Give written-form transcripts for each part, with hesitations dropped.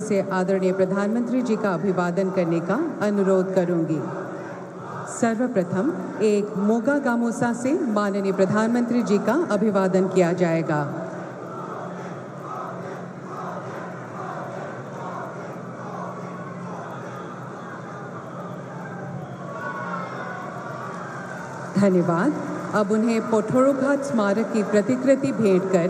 से आदरणीय प्रधानमंत्री जी का अभिवादन करने का अनुरोध करूंगी। सर्वप्रथम एक मोगा गामोसा से माननीय प्रधानमंत्री जी का अभिवादन किया जाएगा। धन्यवाद। अब उन्हें पोठोरोघाट स्मारक की प्रतिकृति भेंट कर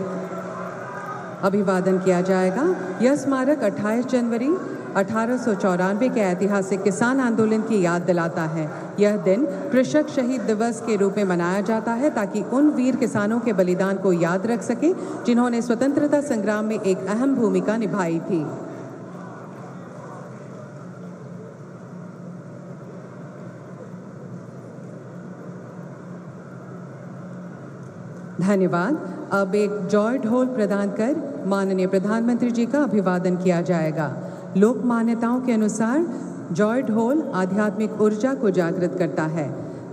अभिवादन किया जाएगा। यह स्मारक 28 जनवरी 1894 के ऐतिहासिक किसान आंदोलन की याद दिलाता है। यह दिन कृषक शहीद दिवस के रूप में मनाया जाता है ताकि उन वीर किसानों के बलिदान को याद रख सके जिन्होंने स्वतंत्रता संग्राम में एक अहम भूमिका निभाई थी। धन्यवाद। अब एक जॉय ढोल प्रदान कर माननीय प्रधानमंत्री जी का अभिवादन किया जाएगा। लोक मान्यताओं के अनुसार जॉय ढोल आध्यात्मिक ऊर्जा को जागृत करता है।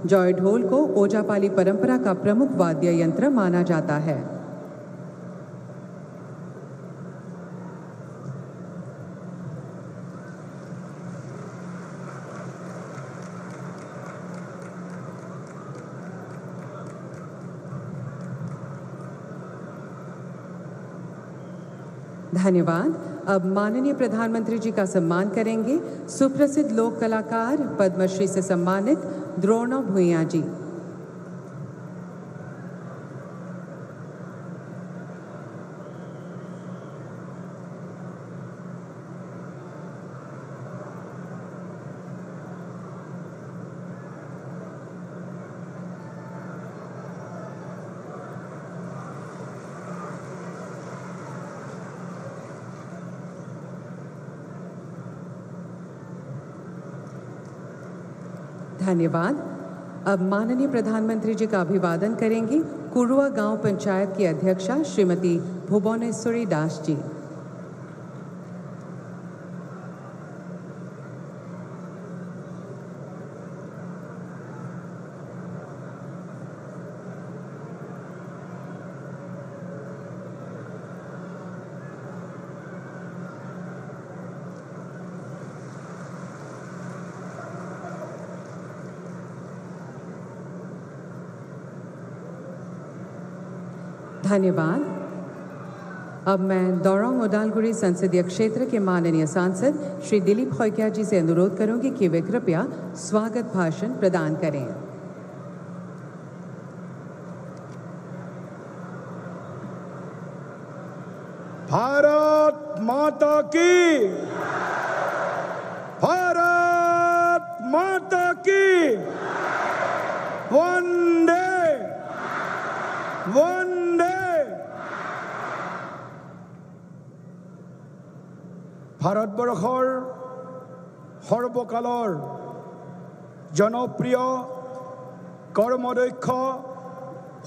जॉय ढोल को ओजापाली परंपरा का प्रमुख वाद्य यंत्र माना जाता है। धन्यवाद। अब माननीय प्रधानमंत्री जी का सम्मान करेंगे सुप्रसिद्ध लोक कलाकार पद्मश्री से सम्मानित द्रोणा भूइया जी। धन्यवाद। अब माननीय प्रधानमंत्री जी का अभिवादन करेंगी कुरुआ गांव पंचायत की अध्यक्षा श्रीमती भुवनेश्वरी दास जी। धन्यवाद। अब मैं दौरांग उदालगुड़ी संसदीय क्षेत्र के माननीय सांसद श्री दिलीप खैकिया जी से अनुरोध करूंगी कि वे कृपया स्वागत भाषण प्रदान करें। भारत माता की, भारत माता की, वंदे वंदे। ভাৰতবৰ্ষৰ সৰ্বকালৰ জনপ্ৰিয় কৰ্মদক্ষ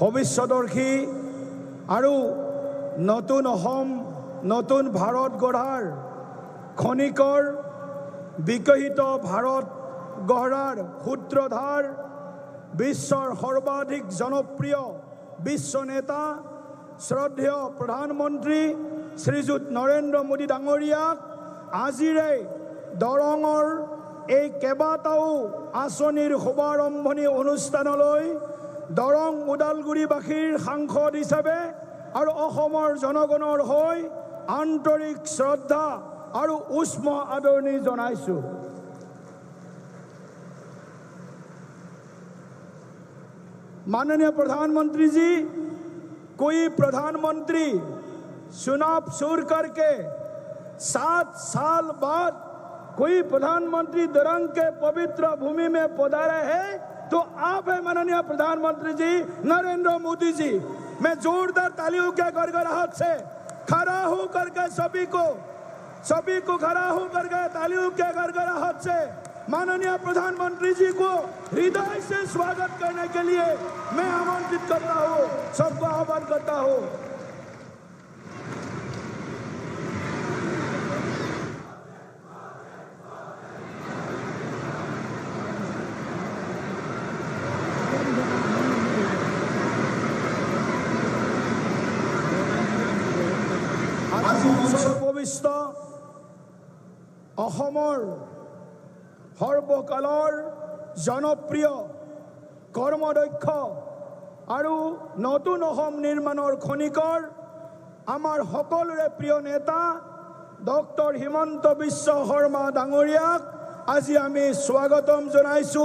ভৱিষ্যদৰ্শী আৰু নতুন অসম নতুন ভাৰত গঢ়াৰ খনিকৰ বিকশিত ভাৰত গঢ়াৰ সূত্ৰধাৰ বিশ্বৰ সৰ্বাধিক জনপ্ৰিয় বিশ্ব নেতা শ্ৰদ্ধেয় প্ৰধানমন্ত্ৰী শ্ৰীযুত নৰেন্দ্ৰ মোদী ডাঙৰীয়াক আজিৰে দৰঙৰ এই কেইবাটাও আঁচনিৰ শুভাৰম্ভণি অনুষ্ঠানলৈ দৰং ওদালগুৰিবাসীৰ সাংসদ হিচাপে আৰু অসমৰ জনগণৰ হৈ আন্তৰিক শ্ৰদ্ধা আৰু উষ্ম আদৰণি জনাইছোঁ। माननीय प्रधानमंत्री जी, कोई प्रधानमंत्री चुनाव शुरू करके 7 साल बाद कोई प्रधानमंत्री दरंग के पवित्र भूमि में पधारे हैं तो आप है माननीय प्रधानमंत्री जी नरेंद्र मोदी जी। मैं जोरदार तालियों के गड़गड़ाहट से खड़ा होकर के सभी को खड़ा होकर के तालियों के गड़गड़ाहट से माननीय प्रधानमंत्री जी को हृदय से स्वागत करने के लिए मैं आमंत्रित करता हूँ, सबको आह्वान करता हूँ। অসমৰ সৰ্বকালৰ জনপ্ৰিয় কৰ্মদক্ষ আৰু নতুন অসম নিৰ্মাণৰ খনিকৰ আমাৰ সকলোৰে প্ৰিয় নেতা ডক্টৰ হিমন্ত বিশ্ব শৰ্মা ডাঙৰীয়াক আজি আমি স্বাগতম জনাইছো।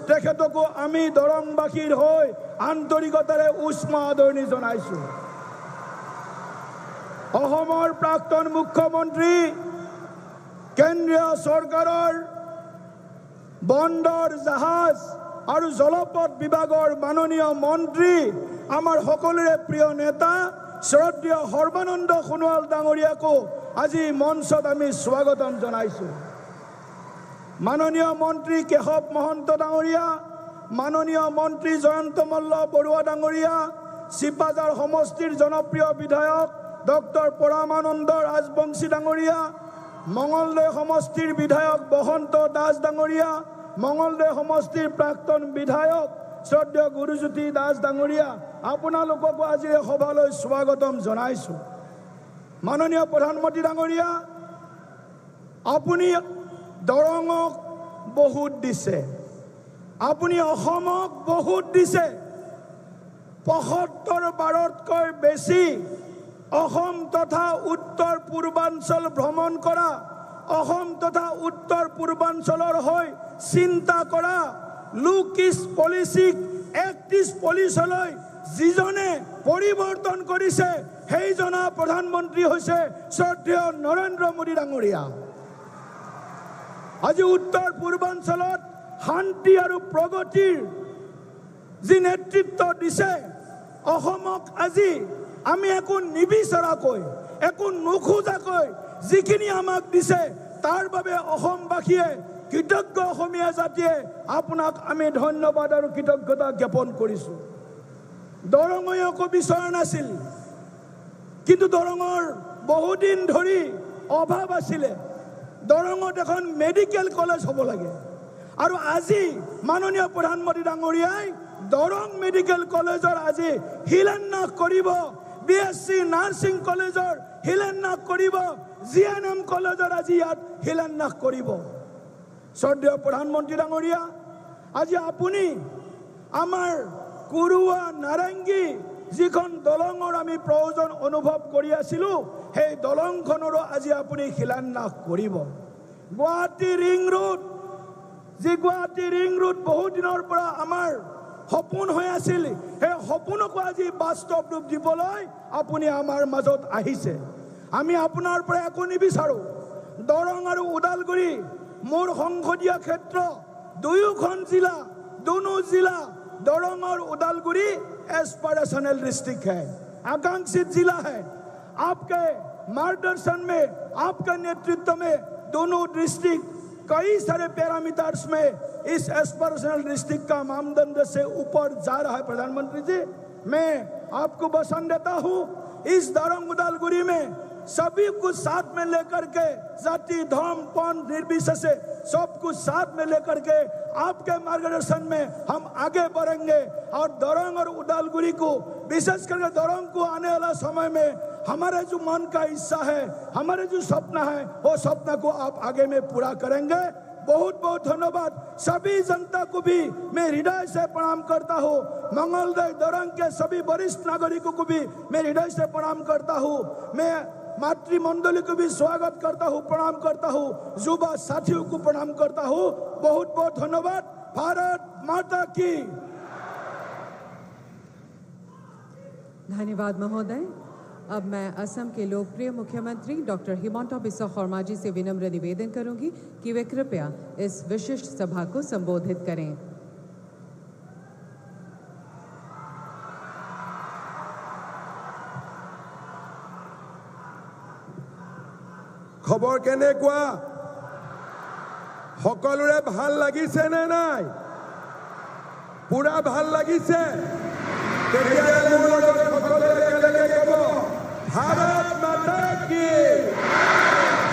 তেখেতকো আমি দৰংবাসীৰ হৈ আন্তৰিকতাৰে উষ্ম আদৰণি জনাইছো। অসমৰ প্ৰাক্তন মুখ্যমন্ত্ৰী কেন্দ্ৰীয় চৰকাৰৰ বন্দৰ জাহাজ আৰু জলপথ বিভাগৰ মাননীয় মন্ত্ৰী আমাৰ সকলোৰে প্ৰিয় নেতা শ্ৰদ্ধেয় সৰ্বানন্দ সোণোৱাল ডাঙৰীয়াকো আজি মঞ্চত আমি স্বাগতম জনাইছো। মাননীয় মন্ত্ৰী কেশৱ মহন্ত ডাঙৰীয়া, মাননীয় মন্ত্ৰী জয়ন্ত মল্ল বৰুৱা ডাঙৰীয়া, চিপাঝাৰ সমষ্টিৰ জনপ্ৰিয় বিধায়ক ডক্টৰ পৰমানন্দ ৰাজবংশী ডাঙৰীয়া, মঙলদৈ সমষ্টিৰ বিধায়ক বসন্ত দাস ডাঙৰীয়া, মঙলদৈ সমষ্টিৰ প্ৰাক্তন বিধায়ক শ্ৰদ্ধেয় গুৰুজ্যোতি দাস ডাঙৰীয়া, আপোনালোককো আজি সভালৈ স্বাগতম জনাইছো। মাননীয় প্ৰধানমন্ত্ৰী ডাঙৰীয়া, আপুনি দৰঙক বহুত দিছে, আপুনি অসমক বহুত দিছে। ৭৫ বাৰতকৈ বেছি অসম তথা উত্তৰ পূৰ্বাঞ্চল ভ্ৰমণ কৰা, অসম তথা উত্তৰ পূৰ্বাঞ্চলৰ হৈ চিন্তা কৰা, লুক ইষ্ট পলিচিক এক্ট ইষ্ট পলিচলৈ যিজনে পৰিৱৰ্তন কৰিছে সেইজনা প্ৰধানমন্ত্ৰী হৈছে শ্ৰদ্ধেয় নৰেন্দ্ৰ মোদী ডাঙৰীয়া। আজি উত্তৰ পূৰ্বাঞ্চলত শান্তি আৰু প্ৰগতিৰ যি নেতৃত্ব দিছে, অসমক আজি আমি একো নিবিচাৰাকৈ, একো নোখোজাকৈ যিখিনি আমাক দিছে তাৰ বাবে অসমবাসীয়ে কৃতজ্ঞ অসমীয়া জাতিয়ে আপোনাক আমি ধন্যবাদ আৰু কৃতজ্ঞতা জ্ঞাপন কৰিছোঁ। দৰঙে একো বিচৰা নাছিল, কিন্তু দৰঙৰ বহুদিন ধৰি অভাৱ আছিলে। দৰঙত এখন মেডিকেল কলেজ হ'ব লাগে আৰু আজি মাননীয় প্ৰধানমন্ত্ৰী ডাঙৰীয়াই দৰং মেডিকেল কলেজৰ আজি শিলান্যাস কৰিব, BSc নাৰ্ছিং কলেজৰ শিলান্যাস কৰিব, GNM কলেজৰ আজি ইয়াত শিলান্যাস কৰিব। শ্ৰদ্ধেয় প্ৰধানমন্ত্ৰী ডাঙৰীয়া, আজি আপুনি আমাৰ কুৰুৱা নাৰেংগী যিখন দলঙৰ আমি প্ৰয়োজন অনুভৱ কৰি আছিলোঁ, সেই দলংখনৰো আজি আপুনি শিলান্যাস কৰিব। গুৱাহাটী ৰিং ৰোড, যি গুৱাহাটী ৰিং ৰোড বহু দিনৰ পৰা আমাৰ সপোন হৈ আছিল, সেই সপোনকো আজি বাস্তৱ ৰূপ দিবলৈ আপুনি আমাৰ মাজত আহিছে। আমি আপোনাৰ পৰা একো নিবিচাৰোঁ। দৰং আৰু ওদালগুৰি মোৰ সংসদীয় ক্ষেত্ৰ, দুয়োখন জিলা, दोनों जिला दरंग और उदालगुरी एस्पिरेशनल डिस्ट्रिक्ट है, आकांक्षित जिला है। आपके मार्गदर्शन में, आपके नेतृत्व में दोनों डिस्ट्रिक्ट कई सारे पैरामीटर्स में इस एस्पिरेशनल डिस्ट्रिक्ट का मानदंड से ऊपर जा रहा है। प्रधानमंत्री जी, मैं आपको वचन देता हूँ, इस दरंग उदालगुरी में सभी कुछ साथ में लेकर के, जाति धर्म पंथ निर्विशेष से सब कुछ साथ में लेकर के आपके मार्गदर्शन में हम आगे बढ़ेंगे। और दरंग और उदालगुरी को, विशेष करके दरंग को आने वाला समय में हमारे जो मन का इच्छा है, हमारे जो सपना है, वो सपना को आप आगे में पूरा करेंगे। बहुत बहुत धन्यवाद। सभी जनता को भी मैं हृदय से प्रणाम करता हूँ। मंगलदय दरंग के सभी वरिष्ठ नागरिकों को भी मैं हृदय से प्रणाम करता हूँ। मैं मातृमंडली को भी स्वागत करता हूँ, प्रणाम करता हूँ, युवा साथियों को प्रणाम करता हूँ। बहुत बहुत धन्यवाद। भारत माता की। धन्यवाद महोदय। अब मैं असम के लोकप्रिय मुख्यमंत्री डॉक्टर हिमंत बिस्वा शर्मा जी से विनम्र निवेदन करूंगी कि वे कृपया इस विशिष्ट सभा को संबोधित करें। खबर केनेकुआ सकलोरे ভাল লাগিছে নে নাই? पूरा ভাল লাগিছে? তেতিয়া মোৰ লগত সকলোৱে একেলগে ক'ব, भारत माता की,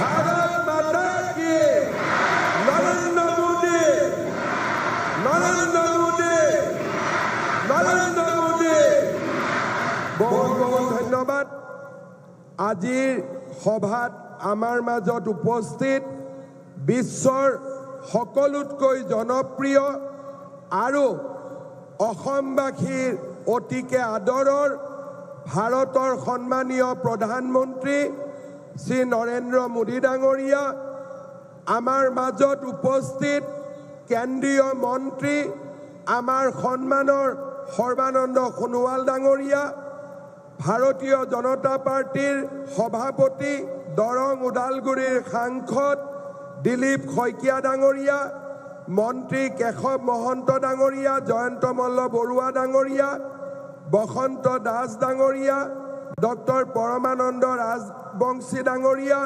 भारत माता की, नरेंद्र मोदी, नरेंद्र मोदी, नरेंद्र मोदी। बहुत बहुत धन्यवाद। আজিৰ সভাত আমাৰ মাজত উপস্থিত বিশ্বৰ সকলোতকৈ জনপ্ৰিয় আৰু অসমবাসীৰ অতিকে আদৰৰ ভাৰতৰ সন্মানীয় প্ৰধানমন্ত্ৰী শ্ৰী নৰেন্দ্ৰ মোদী ডাঙৰীয়া, আমাৰ মাজত উপস্থিত কেন্দ্ৰীয় মন্ত্ৰী আমাৰ সন্মানৰ সৰ্বানন্দ সোণোৱাল ডাঙৰীয়া, ভাৰতীয় জনতা পাৰ্টিৰ সভাপতি দৰং ওদালগুৰিৰ সাংসদ দিলীপ শইকীয়া ডাঙৰীয়া, মন্ত্ৰী কেশৱ মহন্ত ডাঙৰীয়া, জয়ন্ত মল্ল বৰুৱা ডাঙৰীয়া, বসন্ত দাস ডাঙৰীয়া, ডক্টৰ পৰমানন্দ ৰাজবংশী ডাঙৰীয়া,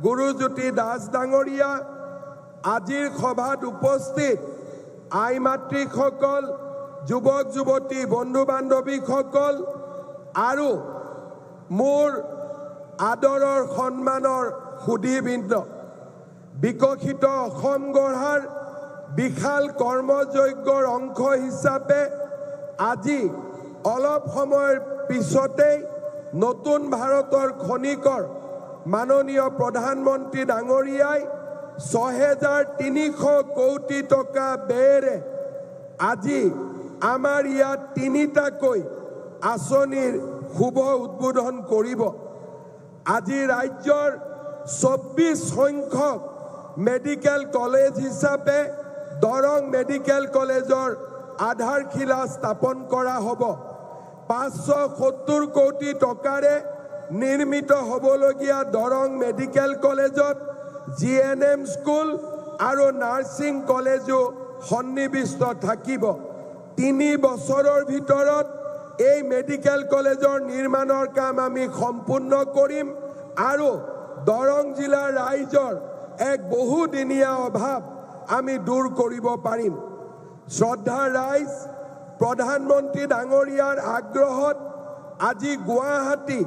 গুৰুজ্যোতি দাস ডাঙৰীয়া, আজিৰ সভাত উপস্থিত আই মাতৃসকল, যুৱক যুৱতী, বন্ধু বান্ধৱীসকল আৰু মোৰ আদৰৰ সন্মানৰ সুধীবৃন্দ, বিকশিত অসম গঢ়াৰ বিশাল কৰ্মযজ্ঞৰ অংশ হিচাপে আজি অলপ সময়ৰ পিছতেই নতুন ভাৰতৰ খনিকৰ মাননীয় প্ৰধানমন্ত্ৰী ডাঙৰীয়াই ৬,৩০০ কোটি টকা ব্যয়েৰে আজি আমাৰ ইয়াত ৩টাকৈ আঁচনিৰ শুভ উদ্বোধন কৰিব। আজি ৰাজ্যৰ ২৪ সংখ্যক মেডিকেল কলেজ হিচাপে দৰং মেডিকেল কলেজৰ আধাৰশিলা স্থাপন কৰা হ'ব। ৫৭০ কোটি টকাৰে নিৰ্মিত হ'বলগীয়া দৰং মেডিকেল কলেজত GNM স্কুল আৰু নাৰ্ছিং কলেজো সন্নিৱিষ্ট থাকিব। ৩ বছৰৰ ভিতৰত এই মেডিকেল কলেজৰ নিৰ্মাণৰ কাম আমি সম্পূৰ্ণ কৰিম আৰু দৰং জিলাৰ ৰাইজৰ এক বহুদিনীয়া অভাৱ আমি দূৰ কৰিব পাৰিম। শ্ৰদ্ধাৰ ৰাইজ, প্ৰধানমন্ত্ৰী ডাঙৰীয়াৰ আগ্ৰহত আজি গুৱাহাটী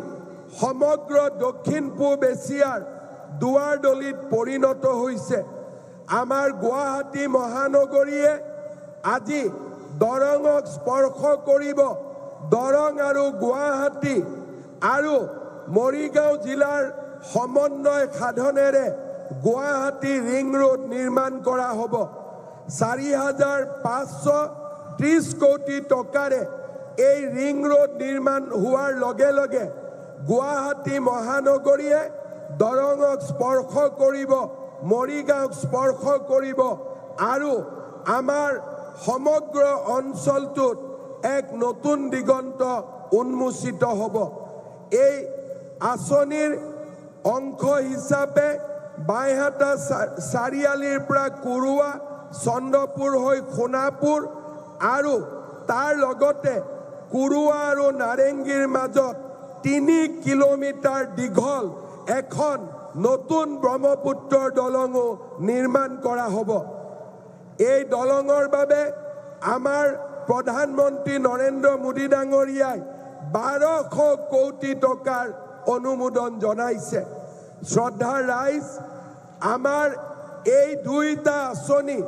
সমগ্ৰ দক্ষিণ পূব এছিয়াৰ দুৱাৰদলিত পৰিণত হৈছে। আমাৰ গুৱাহাটী মহানগৰীয়ে আজি দৰঙক স্পৰ্শ কৰিব। দৰং আৰু গুৱাহাটী আৰু মৰিগাঁও জিলাৰ সমন্বয় সাধনেৰে গুৱাহাটী ৰিং ৰোড নিৰ্মাণ কৰা হ'ব। ৪,৫৩০ কোটি টকাৰে এই ৰিং ৰোড নিৰ্মাণ হোৱাৰ লগে লগে গুৱাহাটী মহানগৰীয়ে দৰঙক স্পৰ্শ কৰিব, মৰিগাঁওক স্পৰ্শ কৰিব আৰু আমাৰ সমগ্ৰ অঞ্চলটোত এক নতুন দিগন্ত উন্মোচিত হ'ব। এই আঁচনিৰ অংশ হিচাপে বাইহাটা চাৰিআলিৰ পৰা কুৰুৱা, চন্দ্ৰপুৰ হৈ সোণাপুৰ আৰু তাৰ লগতে কুৰুৱা আৰু নাৰেংগীৰ মাজত ৩ কিলোমিটাৰ দীঘল এখন নতুন ব্ৰহ্মপুত্ৰৰ দলঙো নিৰ্মাণ কৰা হ'ব। এই দলঙৰ বাবে আমাৰ প্ৰধানমন্ত্ৰী নৰেন্দ্ৰ মোদী ডাঙৰীয়াই ১২০০ কোটি টকাৰ অনুমোদন জনাইছে। শ্ৰদ্ধাৰ ৰাইজ, আমাৰ এই দুইটা আঁচনি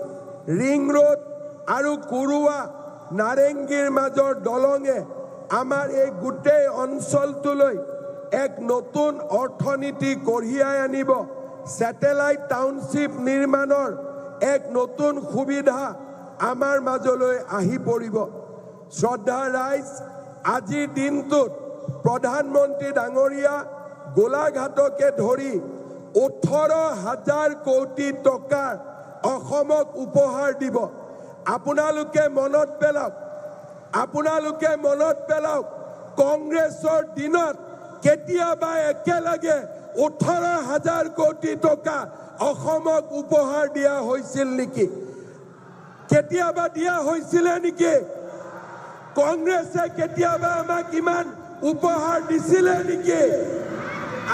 ৰিং ৰোড আৰু কুৰুৱা নাৰেংগীৰ মাজৰ দলঙে আমাৰ এই গোটেই অঞ্চলটোলৈ এক নতুন অৰ্থনীতি কঢ়িয়াই আনিব। স্যাটেলাইট টাউনশ্বিপ নিৰ্মাণৰ এক নতুন সুবিধা আমাৰ মাজলৈ আহি পৰিব। শ্ৰদ্ধাৰ ৰাইজ, আজিৰ দিনটোত প্ৰধানমন্ত্ৰী ডাঙৰীয়া গোলাঘাটকে ধৰি ১৮,০০০ কোটি টকাৰ অসমক উপহাৰ দিব। আপোনালোকে মনত পেলাওক, কংগ্ৰেছৰ দিনত কেতিয়াবা একেলগে ১৮,০০০ কোটি টকা অসমক উপহাৰ দিয়া হৈছিল নেকি? কেতিয়াবা দিয়া হৈছিলে নেকি? কংগ্ৰেছে কেতিয়াবা আমাক ইমান উপহাৰ দিছিলে নেকি?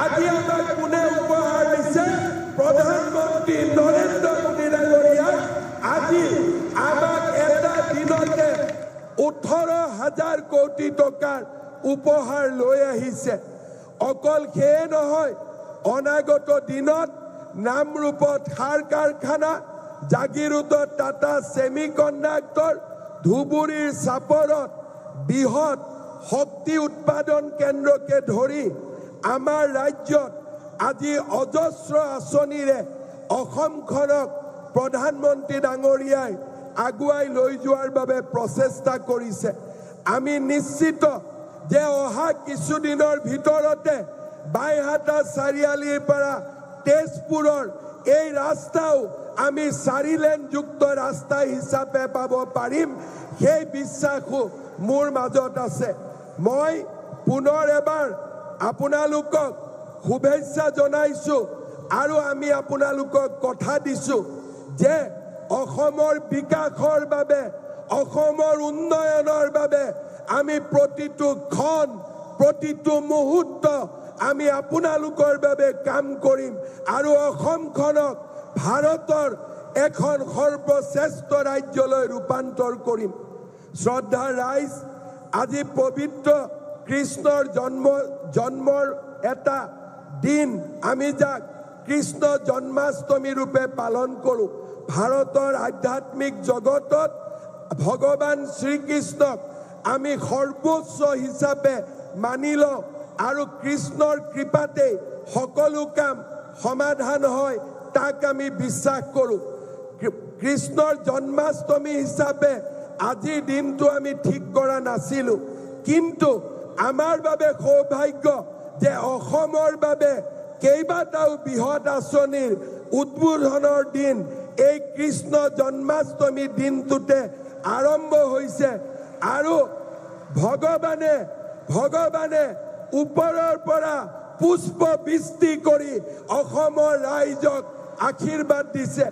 আজি আমাক কোনে উপহাৰ দিছে? প্ৰধানমন্ত্ৰী নৰেন্দ্ৰ মোদী ডাঙৰীয়া আজি আমাক এটা দিনতে ১৮,০০০ কোটি টকাৰ উপহাৰ লৈ আহিছে। অকল সেয়ে নহয়, অনাগত দিনত নামৰূপত সাৰ কাৰখানা, জাগিৰোডত টাটা ছেমি কণ্ডাক্টৰ, ধুবুৰীৰ চাপৰত বৃহৎ শক্তি উৎপাদন কেন্দ্ৰকে ধৰি আমাৰ ৰাজ্যত আজি অজস্ৰ আঁচনিৰে অসমখনক প্ৰধানমন্ত্ৰী ডাঙৰীয়াই আগুৱাই লৈ যোৱাৰ বাবে প্ৰচেষ্টা কৰিছে। আমি নিশ্চিত যে অহা কিছুদিনৰ ভিতৰতে বাইহাটা চাৰিআলিৰ পৰা তেজপুৰৰ এই ৰাস্তাও আমি 4 লেনযুক্ত ৰাস্তা হিচাপে পাব পাৰিম, সেই বিশ্বাসো মোৰ মাজত আছে। মই পুনৰ এবাৰ আপোনালোকক শুভেচ্ছা জনাইছো আৰু আমি আপোনালোকক কথা দিছো যে অসমৰ বিকাশৰ বাবে, অসমৰ উন্নয়নৰ বাবে আমি প্ৰতিটো ক্ষণ, প্ৰতিটো মুহূৰ্ত আমি আপোনালোকৰ বাবে কাম কৰিম আৰু অসমখনক ভাৰতৰ এখন সৰ্বশ্ৰেষ্ঠ ৰাজ্যলৈ ৰূপান্তৰ কৰিম। শ্ৰদ্ধা ৰাইজ, আজি পবিত্ৰ কৃষ্ণৰ জন্মৰ এটা দিন, আমি যাক কৃষ্ণ জন্মাষ্টমী ৰূপে পালন কৰোঁ। ভাৰতৰ আধ্যাত্মিক জগতত ভগৱান শ্ৰীকৃষ্ণক আমি সৰ্বোচ্চ হিচাপে মানি লওঁ আৰু কৃষ্ণৰ কৃপাতে সকলো কাম সমাধান হয়, তাক আমি বিশ্বাস কৰোঁ। কৃষ্ণৰ জন্মাষ্টমী হিচাপে আজিৰ দিনটো আমি ঠিক কৰা নাছিলোঁ, কিন্তু আমাৰ বাবে সৌভাগ্য যে অসমৰ বাবে কেইবাটাও বৃহৎ আঁচনিৰ উদ্বোধনৰ দিন এই কৃষ্ণ জন্মাষ্টমী দিনটোতে আৰম্ভ হৈছে আৰু ভগৱানে ওপৰৰ পৰা পুষ্প বৃষ্টি কৰি অসমৰ ৰাইজক আশীৰ্বাদ দিছে।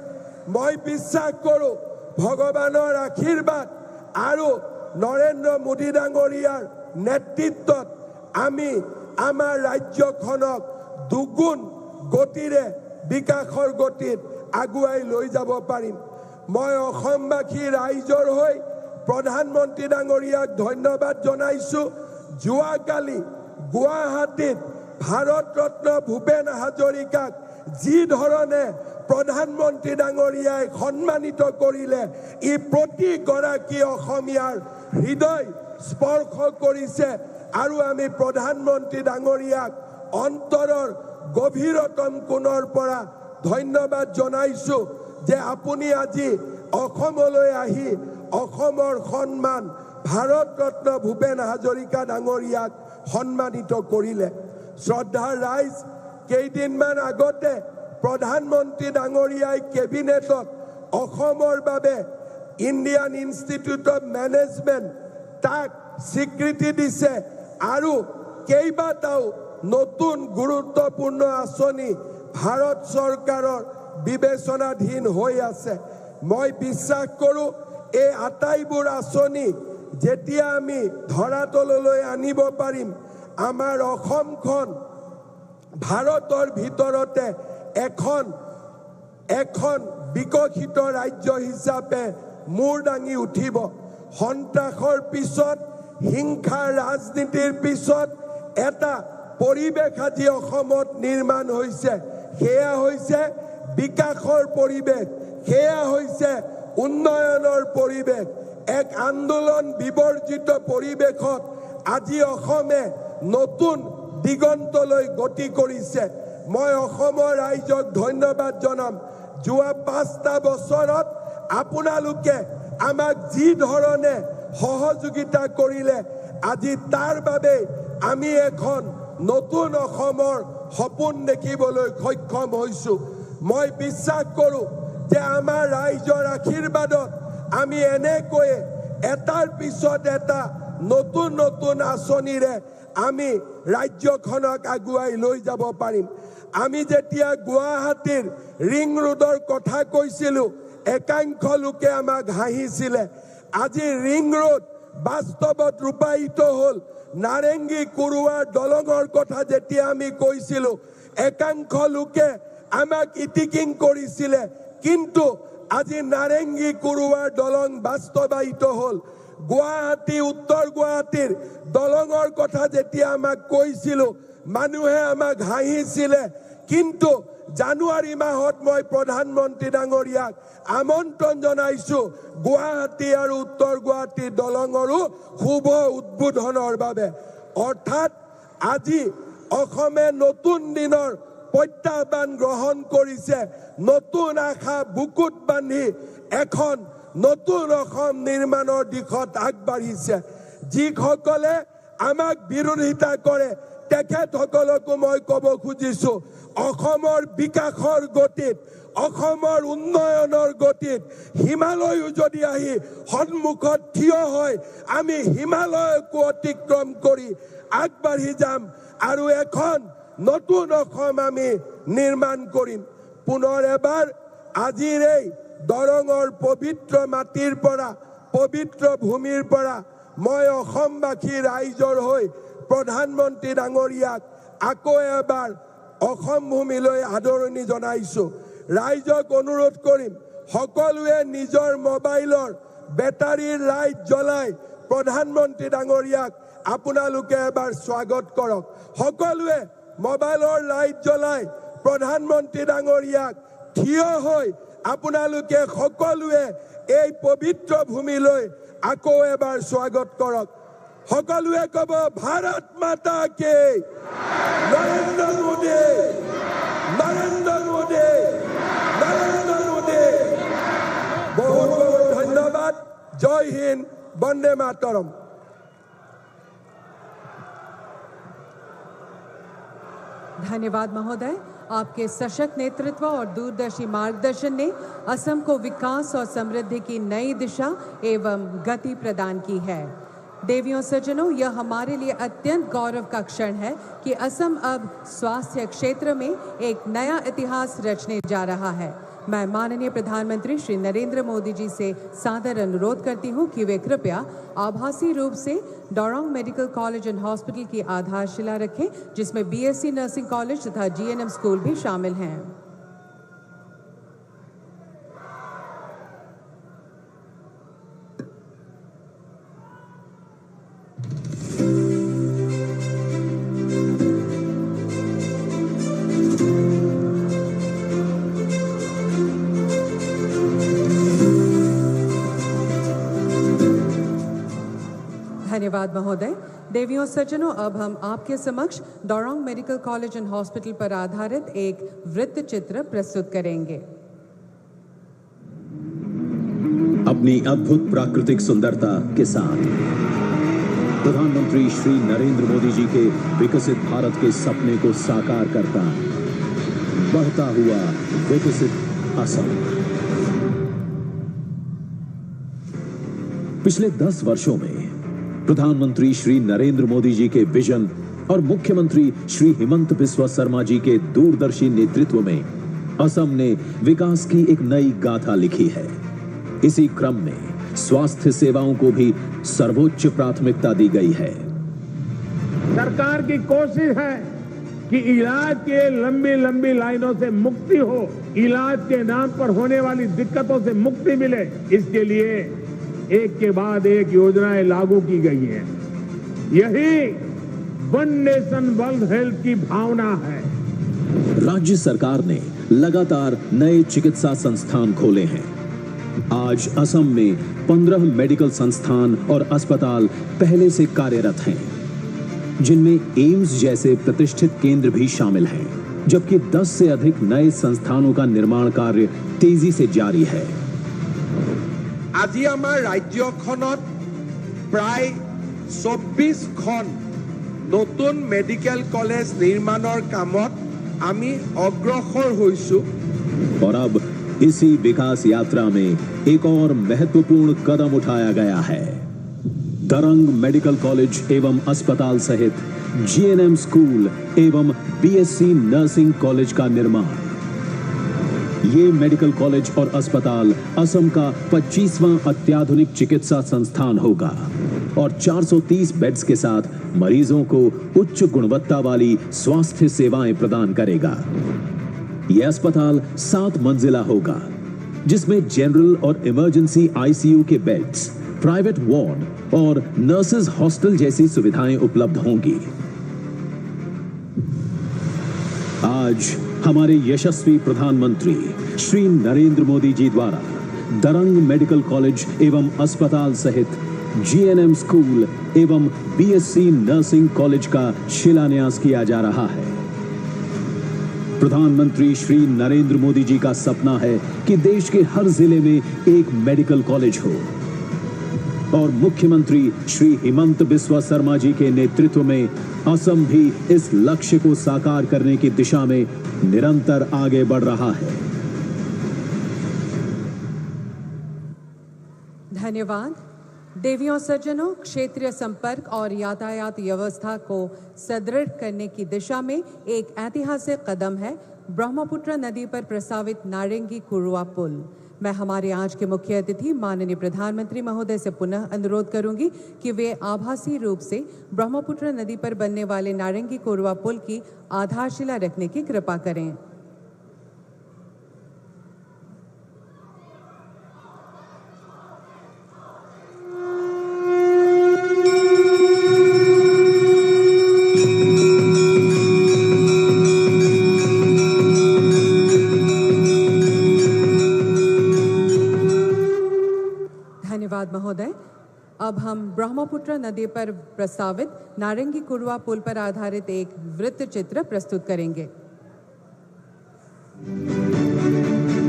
মই বিশ্বাস কৰোঁ ভগৱানৰ আশীৰ্বাদ আৰু নৰেন্দ্ৰ মোদী ডাঙৰীয়াৰ নেতৃত্বত আমি আমাৰ ৰাজ্যখনক দুগুণ গতিৰে বিকাশৰ গতিত আগুৱাই লৈ যাব পাৰিম। মই অসমবাসী ৰাইজৰ হৈ প্ৰধানমন্ত্ৰী ডাঙৰীয়াক ধন্যবাদ জনাইছোঁ। যোৱাকালি গুৱাহাটীত ভাৰত ৰত্ন ভূপেন হাজৰিকাক যি ধৰণে প্ৰধানমন্ত্ৰী ডাঙৰীয়াই সন্মানিত কৰিলে, ই প্ৰতিগৰাকী অসমীয়াৰ হৃদয় স্পৰ্শ কৰিছে আৰু আমি প্ৰধানমন্ত্ৰী ডাঙৰীয়াক অন্তৰৰ গভীৰতম কোণৰ পৰা ধন্যবাদ জনাইছোঁ যে আপুনি আজি অসমলৈ আহি অসমৰ সন্মান ভাৰত ৰত্ন ভূপেন হাজৰিকা ডাঙৰীয়াক সন্মানিত কৰিলে। শ্ৰদ্ধা ৰাইজ, কেইদিনমান আগতে প্ৰধানমন্ত্ৰী ডাঙৰীয়াই কেবিনেটত অসমৰ বাবে ইণ্ডিয়ান ইনষ্টিটিউট অফ মেনেজমেণ্ট তাক স্বীকৃতি দিছে আৰু কেইবাটাও নতুন গুৰুত্বপূৰ্ণ আঁচনি ভাৰত চৰকাৰৰ বিবেচনাধীন হৈ আছে। মই বিশ্বাস কৰোঁ এই আটাইবোৰ আঁচনি যেতিয়া আমি ধৰাতললৈ আনিব পাৰিম, আমাৰ অসমখন ভাৰতৰ ভিতৰতে এখন বিকশিত ৰাজ্য হিচাপে মূৰ দাঙি উঠিব। সন্ত্ৰাসৰ পিছত, হিংসাৰ ৰাজনীতিৰ পিছত এটা পৰিৱেশ আজি অসমত নিৰ্মাণ হৈছে, সেয়া হৈছে বিকাশৰ পৰিৱেশ, সেয়া হৈছে উন্নয়নৰ পৰিৱেশ। এক আন্দোলন বিবৰ্জিত পৰিৱেশত আজি অসমে নতুন দিগন্তলৈ গতি কৰিছে। মই অসমৰ ৰাইজক ধন্যবাদ জনাম। যোৱা 5টা বছৰত আপোনালোকে আমাক যি ধৰণে সহযোগিতা কৰিলে, আজি তাৰ বাবে আমি এখন নতুন অসমৰ সপোন দেখিবলৈ সক্ষম হৈছোঁ। মই বিশ্বাস কৰোঁ যে আমাৰ ৰাইজৰ আশীৰ্বাদত আমি এনেকৈয়ে এটাৰ পিছত এটা নতুন নতুন আঁচনিৰে আমি ৰাজ্যখনক আগুৱাই লৈ যাব পাৰিম। আমি যেতিয়া গুৱাহাটীৰ ৰিং ৰোডৰ কথা কৈছিলোঁ, একাংশ লোকে আমাক হাঁহিছিলে। আজি ৰিং ৰোড বাস্তৱত ৰূপায়িত হ'ল। নাৰেংগী কুৰুৱাৰ দলঙৰ কথা যেতিয়া আমি কৈছিলোঁ, একাংশ লোকে আমাক ইটিকিং কৰিছিলে, কিন্তু আজি নাৰেংগী কুৰুৱাৰ দলং বাস্তৱায়িত হ'ল। গুৱাহাটী, উত্তৰ গুৱাহাটীৰ দলঙৰ কথা যেতিয়া আমাক কৈছিলোঁ, মানুহে আমাক হাঁহিছিলে, কিন্তু জানুৱাৰী মাহত মই প্ৰধানমন্ত্ৰী ডাঙৰীয়াক আমন্ত্ৰণ জনাইছোঁ গুৱাহাটী আৰু উত্তৰ গুৱাহাটীৰ দলঙৰো শুভ উদ্বোধনৰ বাবে। অৰ্থাৎ আজি অসমে নতুন দিনৰ প্ৰত্যাহ্বান গ্ৰহণ কৰিছে নতুন আশা বুকুত বান্ধি এখন নতুন অসম নিৰ্মাণৰ দিশত আগবাঢ়িছে যিসকলে আমাক বিৰোধিতা কৰে তেখেতসকলকো মই ক'ব খুজিছো অসমৰ বিকাশৰ গতিত অসমৰ উন্নয়নৰ গতিত হিমালয়ও যদি আহি সন্মুখত থিয় হয় আমি হিমালয়কো অতিক্ৰম কৰি আগবাঢ়ি যাম আৰু এখন নতুন অসম আমি নিৰ্মাণ কৰিম পুনৰ এবাৰ আজিৰ এই দৰঙৰ পবিত্ৰ মাটিৰ পৰা পবিত্ৰ ভূমিৰ পৰা মই অসমবাসী ৰাইজৰ হৈ প্ৰধানমন্ত্ৰী ডাঙৰীয়াক আকৌ এবাৰ অসম ভূমিলৈ আদৰণি জনাইছো ৰাইজক অনুৰোধ কৰিম সকলোৱে নিজৰ মোবাইলৰ বেটাৰীৰ লাইট জ্বলাই প্ৰধানমন্ত্ৰী ডাঙৰীয়াক আপোনালোকে এবাৰ স্বাগত কৰক সকলোৱে মোবাইলৰ লাইট জ্বলাই প্ৰধানমন্ত্ৰী ডাঙৰীয়াক থিয় হৈ আপোনালোকে সকলোৱে এই পবিত্ৰ ভূমিলৈ আকৌ এবাৰ স্বাগত কৰক সকলোৱে ক'ব ভাৰত মাতা কি নৰেন্দ্ৰ মোদী নৰেন্দ্ৰ মোদী নৰেন্দ্ৰ মোদী বহুত বহুত ধন্যবাদ জয় হিন্দ বন্দে মাতৰম धन्यवाद महोदय आपके सशक्त नेतृत्व और दूरदर्शी मार्गदर्शन ने असम को विकास और समृद्धि की नई दिशा एवं गति प्रदान की है देवियों सज्जनों यह हमारे लिए अत्यंत गौरव का क्षण है कि असम अब स्वास्थ्य क्षेत्र में एक नया इतिहास रचने जा रहा है मैं माननीय प्रधानमंत्री श्री नरेंद्र मोदी जी से सादर अनुरोध करती हूं कि वे कृपया आभासी रूप से डोरोंग मेडिकल कॉलेज एंड हॉस्पिटल की आधारशिला रखें जिसमें बीएससी नर्सिंग कॉलेज तथा जीएनएम स्कूल भी शामिल हैं धन्यवाद महोदय देवियों सज्जनों अब हम आपके समक्ष डोरोंग मेडिकल कॉलेज एंड हॉस्पिटल पर आधारित एक वृत्त चित्र प्रस्तुत करेंगे अपनी अद्भुत प्राकृतिक सुंदरता के साथ प्रधानमंत्री श्री नरेंद्र मोदी जी के विकसित भारत के सपने को साकार करता बढ़ता हुआ विकसित असम पिछले 10 वर्षों में प्रधानमंत्री श्री नरेंद्र मोदी जी के विजन और मुख्यमंत्री श्री हिमंत बिस्वा शर्मा जी के दूरदर्शी नेतृत्व में असम ने विकास की एक नई गाथा लिखी है इसी क्रम में स्वास्थ्य सेवाओं को भी सर्वोच्च प्राथमिकता दी गई है सरकार की कोशिश है कि इलाज के लंबी लंबी लाइनों से मुक्ति हो इलाज के नाम पर होने वाली दिक्कतों से मुक्ति मिले इसके लिए एक के बाद एक योजनाएं लागू की गई हैं यही वन नेशन वन हेल्थ की भावना है राज्य सरकार ने लगातार नए चिकित्सा संस्थान खोले हैं आज असम में 15 मेडिकल संस्थान और अस्पताल पहले से कार्यरत हैं जिनमें एम्स जैसे प्रतिष्ठित केंद्र भी शामिल हैं जबकि 10 से अधिक नए संस्थानों का निर्माण कार्य तेजी से जारी है আজি আমাৰ ৰাজ্যখনত প্ৰায় 24খন নতুন মেডিকেল কলেজ নিৰ্মাণৰ কামত আমি অগ্ৰসৰ হৈছো और अब इसी विकास यात्रा में एक और महत्वपूर्ण कदम उठाया गया है दरंग मेडिकल कॉलेज एवं अस्पताल सहित जीएनएम स्कूल एवं बीएससी नर्सिंग कॉलेज का निर्माण ये मेडिकल कॉलेज और अस्पताल असम का 25वां अत्याधुनिक चिकित्सा संस्थान होगा और 430 बेड्स के साथ मरीजों को उच्च गुणवत्ता वाली स्वास्थ्य सेवाएं प्रदान करेगा यह अस्पताल 7 मंजिला होगा जिसमें जनरल और इमरजेंसी आईसीयू के बेड्स प्राइवेट वार्ड और नर्सेज हॉस्टल जैसी सुविधाएं उपलब्ध होंगी आज हमारे यशस्वी प्रधानमंत्री श्री नरेंद्र मोदी जी द्वारा दरंग मेडिकल कॉलेज एवं अस्पताल सहित जीएनएम स्कूल एवं बीएससी नर्सिंग कॉलेज का शिलान्यास किया जा रहा है प्रधानमंत्री श्री नरेंद्र मोदी जी का सपना है कि देश के हर जिले में एक मेडिकल कॉलेज हो और मुख्यमंत्री श्री हिमंत बिस्वा शर्मा जी के नेतृत्व में असम भी इस लक्ष्य को साकार करने की दिशा में निरंतर आगे बढ़ रहा है। धन्यवाद। देवियों सज्जनों, क्षेत्रीय संपर्क और यातायात व्यवस्था को सुदृढ़ करने की दिशा में एक ऐतिहासिक कदम है ब्रह्मपुत्र नदी पर प्रस्तावित नारंगी कुरुआ पुल। मैं हमारे आज के मुख्य अतिथि माननीय प्रधानमंत्री महोदय से पुनः अनुरोध करूंगी कि वे आभासी रूप से ब्रह्मपुत्र नदी पर बनने वाले नारंगी कुरुआ पुल की आधारशिला रखने की कृपा करें। महोदय, अब हम ब्रह्मपुत्र नदी पर प्रस्तावित नारंगी कुरुआ पुल पर आधारित एक वृत्त चित्र प्रस्तुत करेंगे।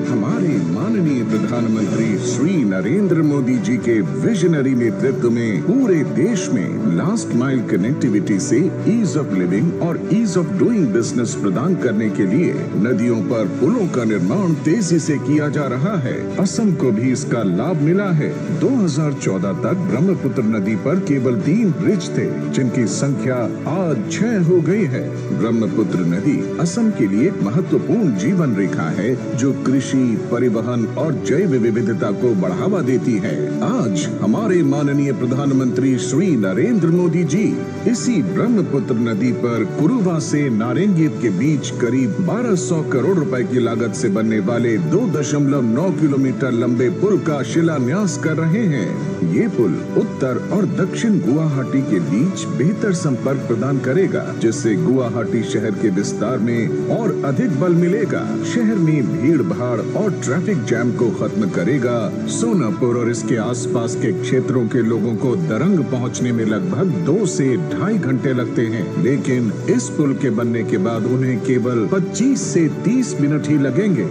हमारे माननीय प्रधानमंत्री श्री नरेंद्र मोदी जी के विजनरी नेतृत्व में पूरे देश में लास्ट माइल कनेक्टिविटी से ईज ऑफ लिविंग और ईज ऑफ डूइंग बिजनेस प्रदान करने के लिए नदियों पर पुलों का निर्माण तेजी से किया जा रहा है। असम को भी इसका लाभ मिला है। 2014 तक ब्रह्मपुत्र नदी पर केवल 3 ब्रिज थे, जिनकी संख्या आज 6 हो गई है। ब्रह्मपुत्र नदी असम के लिए एक महत्वपूर्ण जीवन रेखा है, जो कृषि, परिवहन और जैव विविधता को बढ़ावा देती है। आज हमारे माननीय प्रधानमंत्री श्री नरेंद्र मोदी जी इसी ब्रह्मपुत्र नदी पर कुरुवा से नारंगी के बीच करीब 1200 करोड़ रुपए की लागत से बनने वाले 2.9 किलोमीटर लंबे पुल का शिलान्यास कर रहे हैं। ये पुल उत्तर और दक्षिण गुवाहाटी के बीच बेहतर संपर्क प्रदान करेगा, जिससे गुवाहाटी शहर के विस्तार में और अधिक बल मिलेगा। शहर में भीड़ भाड़ और ट्रैफिक जैम को खत्म करेगा। सोनापुर और इसके आसपास के क्षेत्रों के लोगों को दरंग पहुंचने में लगभग 2 से 2.5 घंटे लगते हैं, लेकिन इस पुल के बनने के बाद उन्हें केवल 25 से 30 मिनट ही लगेंगे।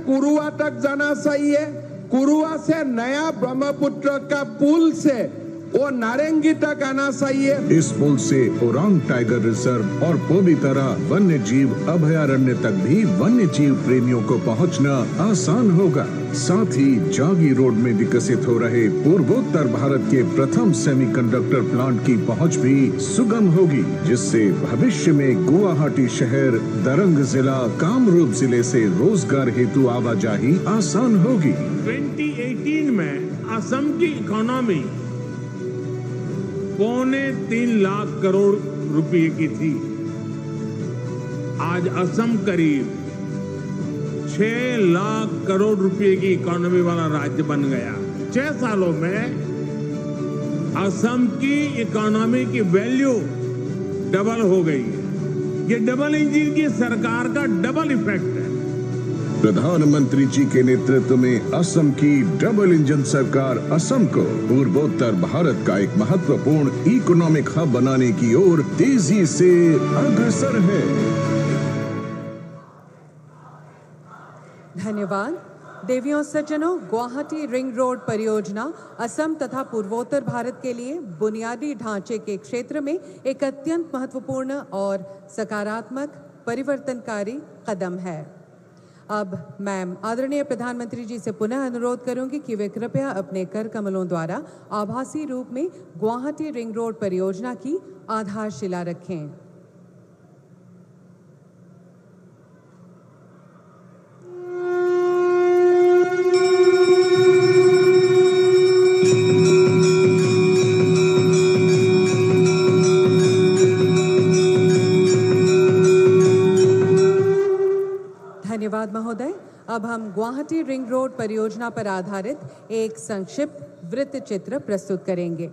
कुरुआ तक जाना सही है। कुरुआ से नया ब्रह्मपुत्र का पुल से वो नारंगी तक आना सही है। इस पुल से ओरांग टाइगर रिजर्व और पोबितरा वन्य जीव अभयारण्य तक भी वन्य जीव प्रेमियों को पहुंचना आसान होगा। साथ ही जागी रोड में विकसित हो रहे पूर्वोत्तर भारत के प्रथम सेमीकंडक्टर प्लांट की पहुंच भी सुगम होगी, जिससे भविष्य में गुवाहाटी शहर, दरंग जिला, कामरूप जिले से रोजगार हेतु आवाजाही आसान होगी। 2018 में असम की इकोनॉमी 3.25 लाख करोड़ रुपए की थी। आज असम करीब 6 लाख करोड़ रुपए की इकोनॉमी वाला राज्य बन गया। 6 सालों में असम की इकोनॉमी की वैल्यू डबल हो गई है। ये डबल इंजन की सरकार का डबल इफेक्ट है। प्रधानमंत्री जी के नेतृत्व में असम की डबल इंजन सरकार असम को पूर्वोत्तर भारत का एक महत्वपूर्ण इकोनॉमिक हब बनाने की ओर तेजी से अग्रसर है। धन्यवाद। देवियों सज्जनों, गुवाहाटी रिंग रोड परियोजना असम तथा पूर्वोत्तर भारत के लिए बुनियादी ढांचे के क्षेत्र में एक अत्यंत महत्वपूर्ण और सकारात्मक परिवर्तनकारी कदम है। अब मैं आदरणीय प्रधानमंत्री जी से पुनः अनुरोध करूंगी कि वे कृपया अपने कर कमलों द्वारा आभासी रूप में गुवाहाटी रिंग रोड परियोजना की आधारशिला रखें। धन्यवाद महोदय। अब हम गुवाहाटी रिंग रोड परियोजना पर आधारित एक संक्षिप्त वृत्त चित्र प्रस्तुत करेंगे।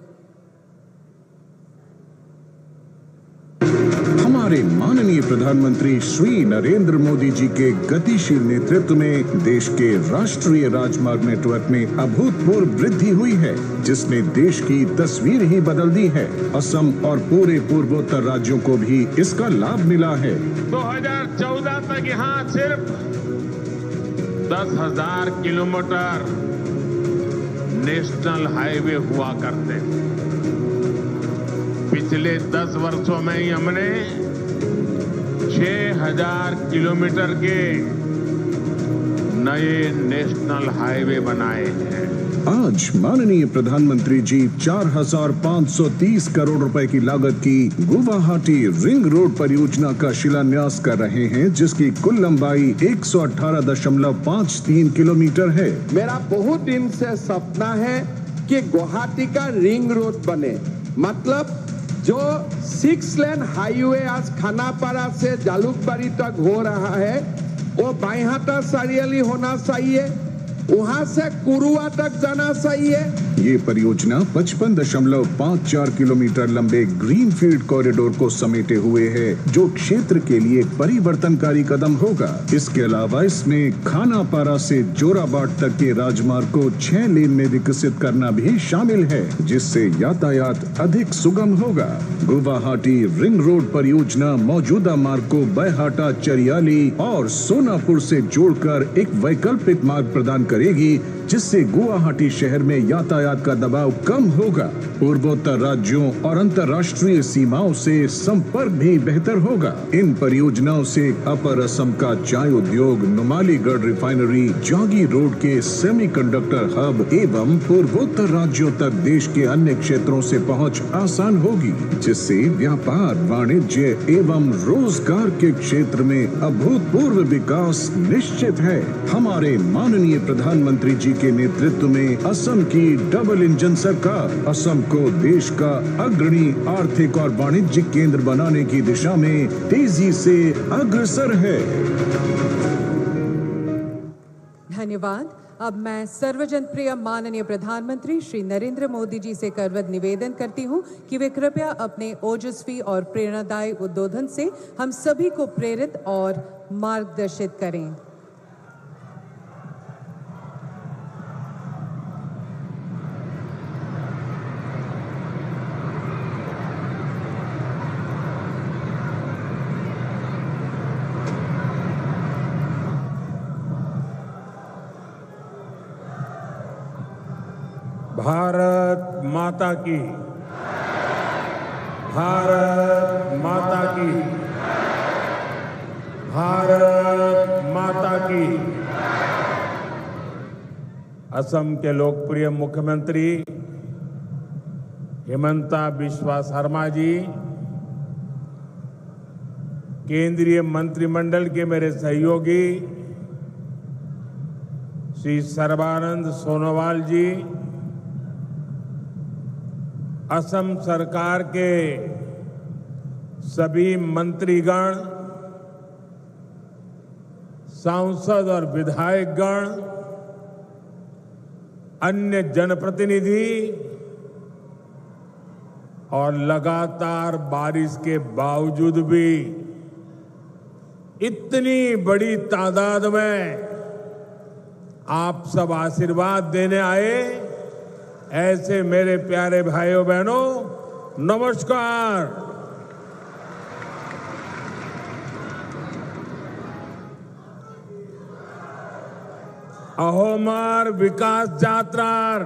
हमारे माननीय प्रधानमंत्री श्री नरेंद्र मोदी जी के गतिशील नेतृत्व में देश के राष्ट्रीय राजमार्ग नेटवर्क में अभूतपूर्व वृद्धि हुई है, जिसने देश की तस्वीर ही बदल दी है। असम और पूरे पूर्वोत्तर राज्यों को भी इसका लाभ मिला है। 2014 तक यहाँ सिर्फ 10,000 किलोमीटर नेशनल हाईवे हुआ करते थे। पिछले 10 वर्षों में ही हमने 6,000 किलोमीटर के नए नेशनल हाईवे बनाए हैं। आज माननीय प्रधानमंत्री जी 4,530 करोड़ रुपए की लागत की गुवाहाटी रिंग रोड परियोजना का शिलान्यास कर रहे हैं, जिसकी कुल लंबाई 118.53 किलोमीटर है। मेरा बहुत दिन से सपना है कि गुवाहाटी का रिंग रोड बने, मतलब जो 6 लेन हाईवे आज खानापारा से जालुकबाड़ी तक हो रहा है वो बाईहाटा सारियाली होना चाहिए, वहां से कुरुआ तक जाना चाहिए। ये परियोजना 55.54 किलोमीटर लंबे ग्रीनफील्ड कॉरिडोर को समेटे हुए है, जो क्षेत्र के लिए परिवर्तनकारी कदम होगा। इसके अलावा इसमें खानापारा से जोराबाट तक के राजमार्ग को 6 लेन में विकसित करना भी शामिल है, जिससे यातायात अधिक सुगम होगा। गुवाहाटी रिंग रोड परियोजना मौजूदा मार्ग को बाईहाटा, चरियाली और सोनापुर से जोड़कर एक वैकल्पिक मार्ग प्रदान करेगी, जिससे गुवाहाटी शहर में यातायात का दबाव कम होगा। पूर्वोत्तर राज्यों और अंतर्राष्ट्रीय सीमाओं से संपर्क भी बेहतर होगा। इन परियोजनाओं से अपर असम का चाय उद्योग, नुमालीगढ़ रिफाइनरी, जागी रोड के सेमीकंडक्टर हब एवं पूर्वोत्तर राज्यों तक देश के अन्य क्षेत्रों से पहुंच आसान होगी, जिससे व्यापार, वाणिज्य एवं रोजगार के क्षेत्र में अभूतपूर्व विकास निश्चित है। हमारे माननीय प्रधानमंत्री जी के नेतृत्व में असम की डबल इंजन सरकार असम को देश का अग्रणी आर्थिक और वाणिज्यिक केंद्र बनाने की दिशा में तेजी से अग्रसर है। धन्यवाद। अब मैं सर्वजन प्रिय माननीय प्रधानमंत्री श्री नरेंद्र मोदी जी से करवत निवेदन करती हूं कि वे कृपया अपने ओजस्वी और प्रेरणादायी उद्बोधन से हम सभी को प्रेरित और मार्गदर्शित करें। भारत माता की, भारत माता की, भारत माता की। असम के लोकप्रिय मुख्यमंत्री हिमंता बिस्वा शर्मा जी, केंद्रीय मंत्रिमंडल के मेरे सहयोगी श्री सर्बानंद सोनोवाल जी, असम सरकार के सभी मंत्रीगण, सांसद और विधायकगण, अन्य जनप्रतिनिधि और लगातार बारिश के बावजूद भी इतनी बड़ी तादाद में आप सब आशीर्वाद देने आए, ऐसे मेरे प्यारे भाइयों बहनों, नमस्कार। अहोमार विकास यात्रार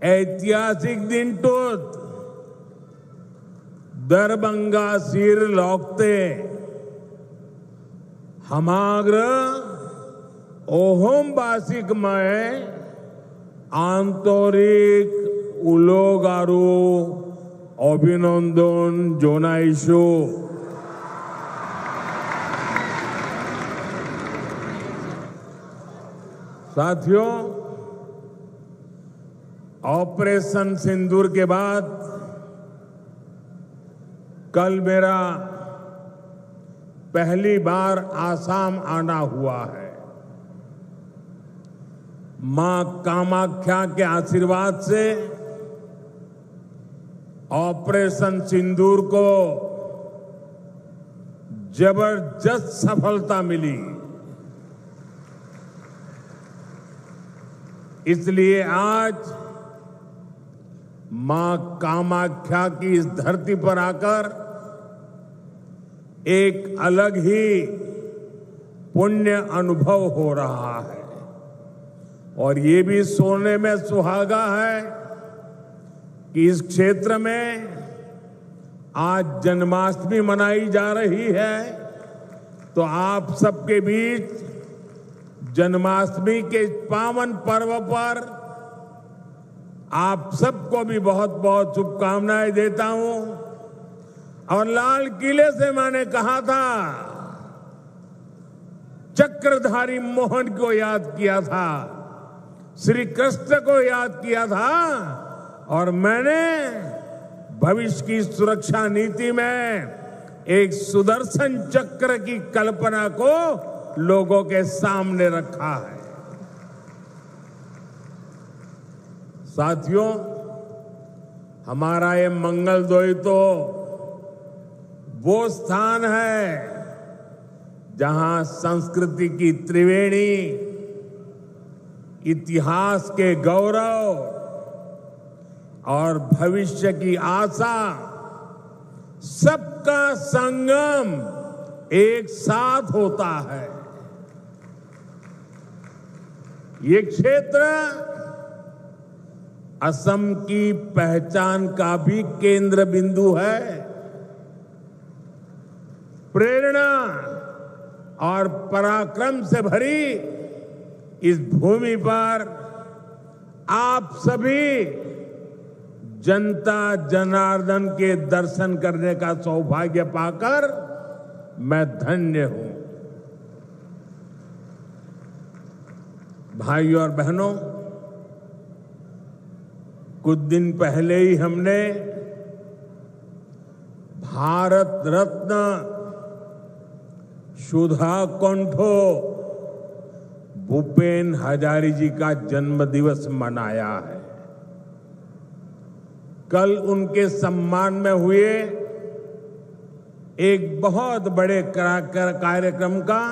ऐतिहासिक दिन टूत दरभंगा सिर लौकते हमाग्र ओहोम बासिक में आंतरिक उलोगारू अभिनंदन जोनाइशो। साथियों, ऑपरेशन सिंदूर के बाद कल मेरा पहली बार आसाम आना हुआ है। मां कामाख्या के आशीर्वाद से ऑपरेशन सिंदूर को जबरदस्त सफलता मिली। इसलिए आज मां कामाख्या की इस धरती पर आकर एक अलग ही पुण्य अनुभव हो रहा है और ये भी सोचने में सुहागा है कि इस क्षेत्र में आज जन्माष्टमी मनाई जा रही है। तो आप सबके बीच जन्माष्टमी के पावन पर्व पर आप सबको भी बहुत बहुत शुभकामनाएं देता हूं। और लाल किले से मैंने कहा था, चक्रधारी मोहन को याद किया था, श्री कृष्ण को याद किया था और मैंने भविष्य की सुरक्षा नीति में एक सुदर्शन चक्र की कल्पना को लोगों के सामने रखा है। साथियों, हमारा ये मंगलदोई तो वो स्थान है जहां संस्कृति की त्रिवेणी, इतिहास के गौरव और भविष्य की आशा सबका संगम एक साथ होता है। ये क्षेत्र असम की पहचान का भी केंद्र बिंदु है। प्रेरणा और पराक्रम से भरी इस भूमि पर आप सभी जनता जनार्दन के दर्शन करने का सौभाग्य पाकर मैं धन्य हूं। भाइयों और बहनों, कुछ दिन पहले ही हमने भारत रत्न सुधा कंठो भूपेन हजारी जी का जन्म दिवस मनाया है। कल उनके सम्मान में हुए एक बहुत बड़े कार्यक्रम का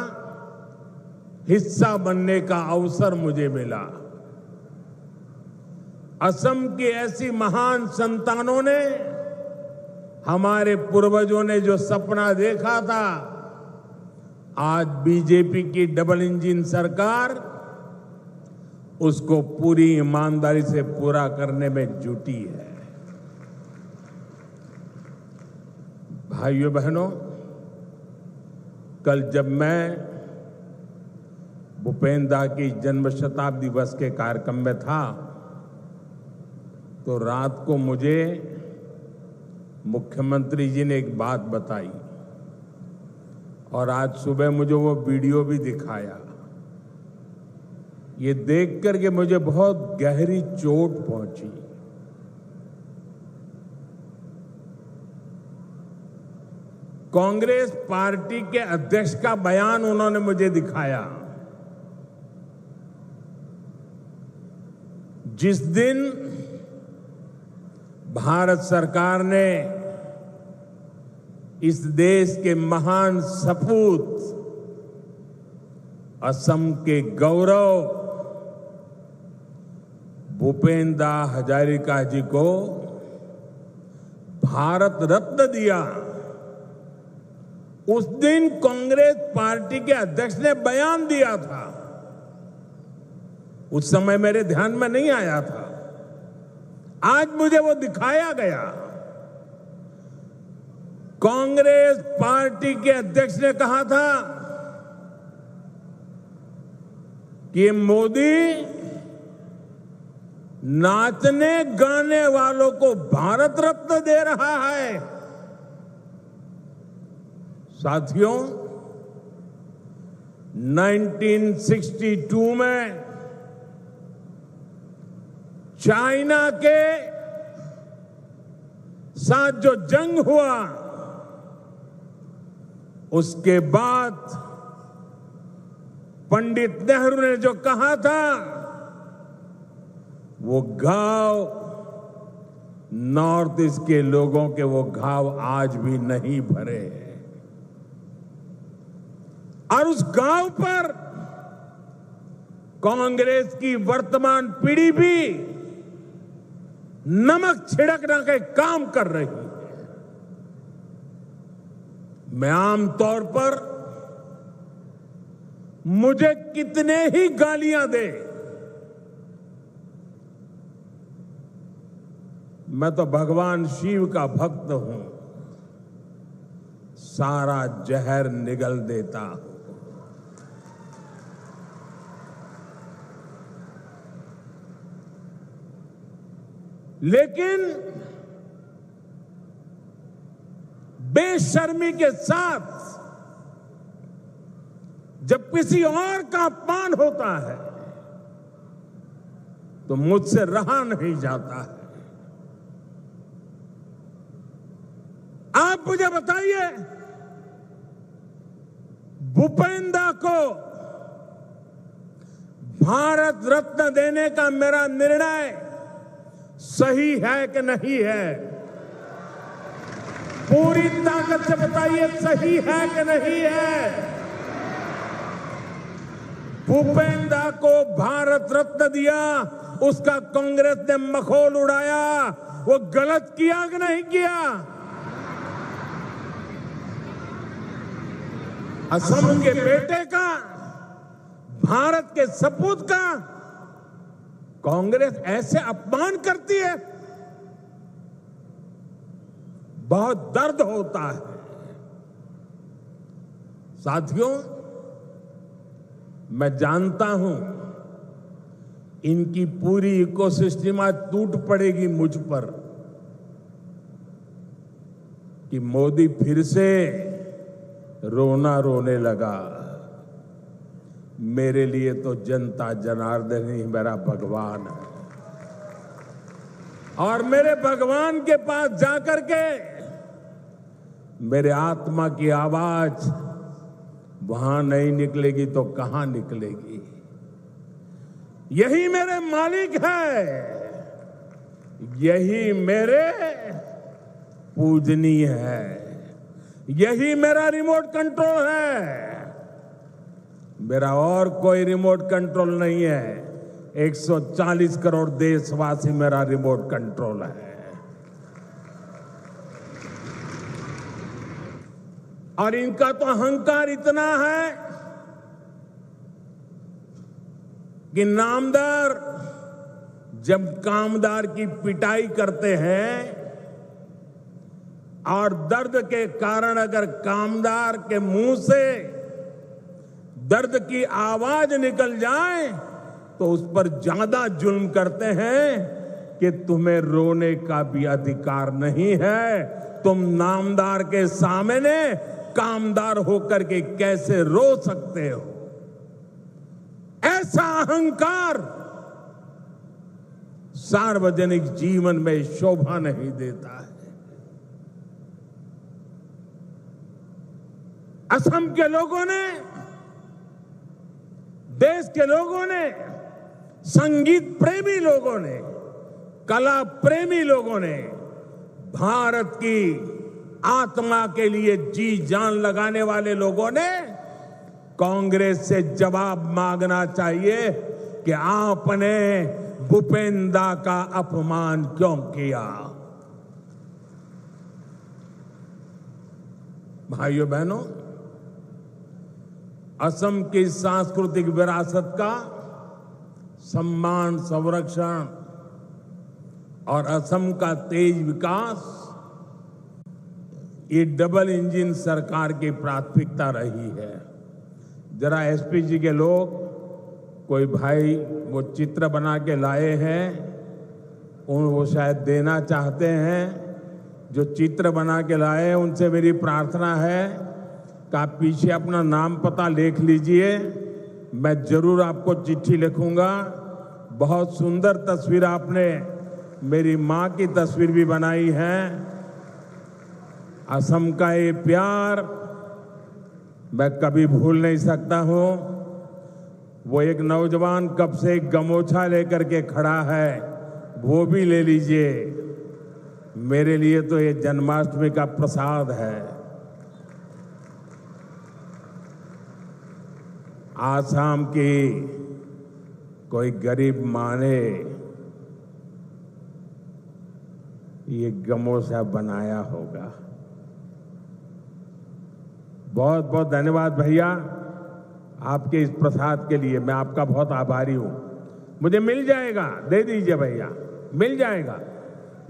हिस्सा बनने का अवसर मुझे मिला। असम की ऐसी महान संतानों ने, हमारे पूर्वजों ने जो सपना देखा था, आज बीजेपी की डबल इंजन सरकार उसको पूरी ईमानदारी से पूरा करने में जुटी है। भाइयों बहनों, कल जब मैं भूपेन दा की जन्म शताब्दी वर्ष के कार्यक्रम में था तो रात को मुझे मुख्यमंत्री जी ने एक बात बताई और आज सुबह मुझे वो वीडियो भी दिखाया। ये देख करके मुझे बहुत गहरी चोट पहुंची। कांग्रेस पार्टी के अध्यक्ष का बयान उन्होंने मुझे दिखाया। जिस दिन भारत सरकार ने इस देश के महान सपूत असम के गौरव भूपेन दा हजारिका जी को भारत रत्न दिया, उस दिन कांग्रेस पार्टी के अध्यक्ष ने बयान दिया था। उस समय मेरे ध्यान में नहीं आया था, आज मुझे वो दिखाया गया। कांग्रेस पार्टी के अध्यक्ष ने कहा था कि मोदी नाचने गाने वालों को भारत रत्न दे रहा है। साथियों, 1962 में चाइना के साथ जो जंग हुआ, उसके बाद पंडित नेहरू ने जो कहा था वो घाव नॉर्थ ईस्ट के लोगों के वो घाव आज भी नहीं भरे हैं और उस घाव पर कांग्रेस की वर्तमान पीढ़ी भी नमक छिड़कने के काम कर रही है। मैं आमतौर पर मुझे कितने ही गालियां दे, मैं तो भगवान शिव का भक्त हूं, सारा जहर निगल देता हूं। लेकिन बेशर्मी के साथ जब किसी और का अपमान होता है तो मुझसे रहा नहीं जाता है। आप मुझे बताइए, भूपेंद्र को भारत रत्न देने का मेरा निर्णय सही है कि नहीं है? पूरी ताकत से बताइए, सही है कि नहीं है? भूपेंद्र को भारत रत्न दिया, उसका कांग्रेस ने मखौल उड़ाया, वो गलत किया कि नहीं किया? असम के बेटे का, भारत के सपूत का कांग्रेस ऐसे अपमान करती है, बहुत दर्द होता है। साथियों, मैं जानता हूं इनकी पूरी इकोसिस्टम आज टूट पड़ेगी मुझ पर कि मोदी फिर से रोना रोने लगा। मेरे लिए तो जनता जनार्दन ही मेरा भगवान है और मेरे भगवान के पास जाकर के मेरे आत्मा की आवाज वहां नहीं निकलेगी तो कहां निकलेगी? यही मेरे मालिक है, यही मेरे पूजनीय है, यही मेरा रिमोट कंट्रोल है। मेरा और कोई रिमोट कंट्रोल नहीं है, 140 करोड़ देशवासी मेरा रिमोट कंट्रोल है। और इनका तो अहंकार इतना है कि नामदार जब कामदार की पिटाई करते हैं और दर्द के कारण अगर कामदार के मुंह से दर्द की आवाज निकल जाए तो उस पर ज्यादा जुल्म करते हैं कि तुम्हें रोने का भी अधिकार नहीं है, तुम नामदार के सामने कामदार होकर के कैसे रो सकते हो? ऐसा अहंकार सार्वजनिक जीवन में शोभा नहीं देता है। असम के लोगों ने, देश के लोगों ने, संगीत प्रेमी लोगों ने, कला प्रेमी लोगों ने, भारत की आत्मा के लिए जी जान लगाने वाले लोगों ने कांग्रेस से जवाब मांगना चाहिए कि आपने भूपेंद्र का अपमान क्यों किया? भाइयों बहनों, असम की सांस्कृतिक विरासत का सम्मान, संरक्षण और असम का तेज विकास ये डबल इंजन सरकार की प्राथमिकता रही है। जरा एसपी जी के लोग, कोई भाई वो चित्र बना के लाए हैं, वो शायद देना चाहते हैं। जो चित्र बना के लाए हैं उनसे मेरी प्रार्थना है कि आप पीछे अपना नाम पता लिख लीजिए, मैं जरूर आपको चिट्ठी लिखूंगा। बहुत सुंदर तस्वीर आपने मेरी मां की तस्वीर भी बनाई है। असम का ये प्यार मैं कभी भूल नहीं सकता हूं। वो एक नौजवान कब से एक गमोछा लेकर के खड़ा है, वो भी ले लीजिए। मेरे लिए तो ये जन्माष्टमी का प्रसाद है। आसाम की कोई गरीब माँ ने ये गमोसा बनाया होगा। बहुत बहुत धन्यवाद भैया आपके इस प्रसाद के लिए। मैं आपका बहुत आभारी हूं। मुझे मिल जाएगा, दे दीजिए भैया, मिल जाएगा।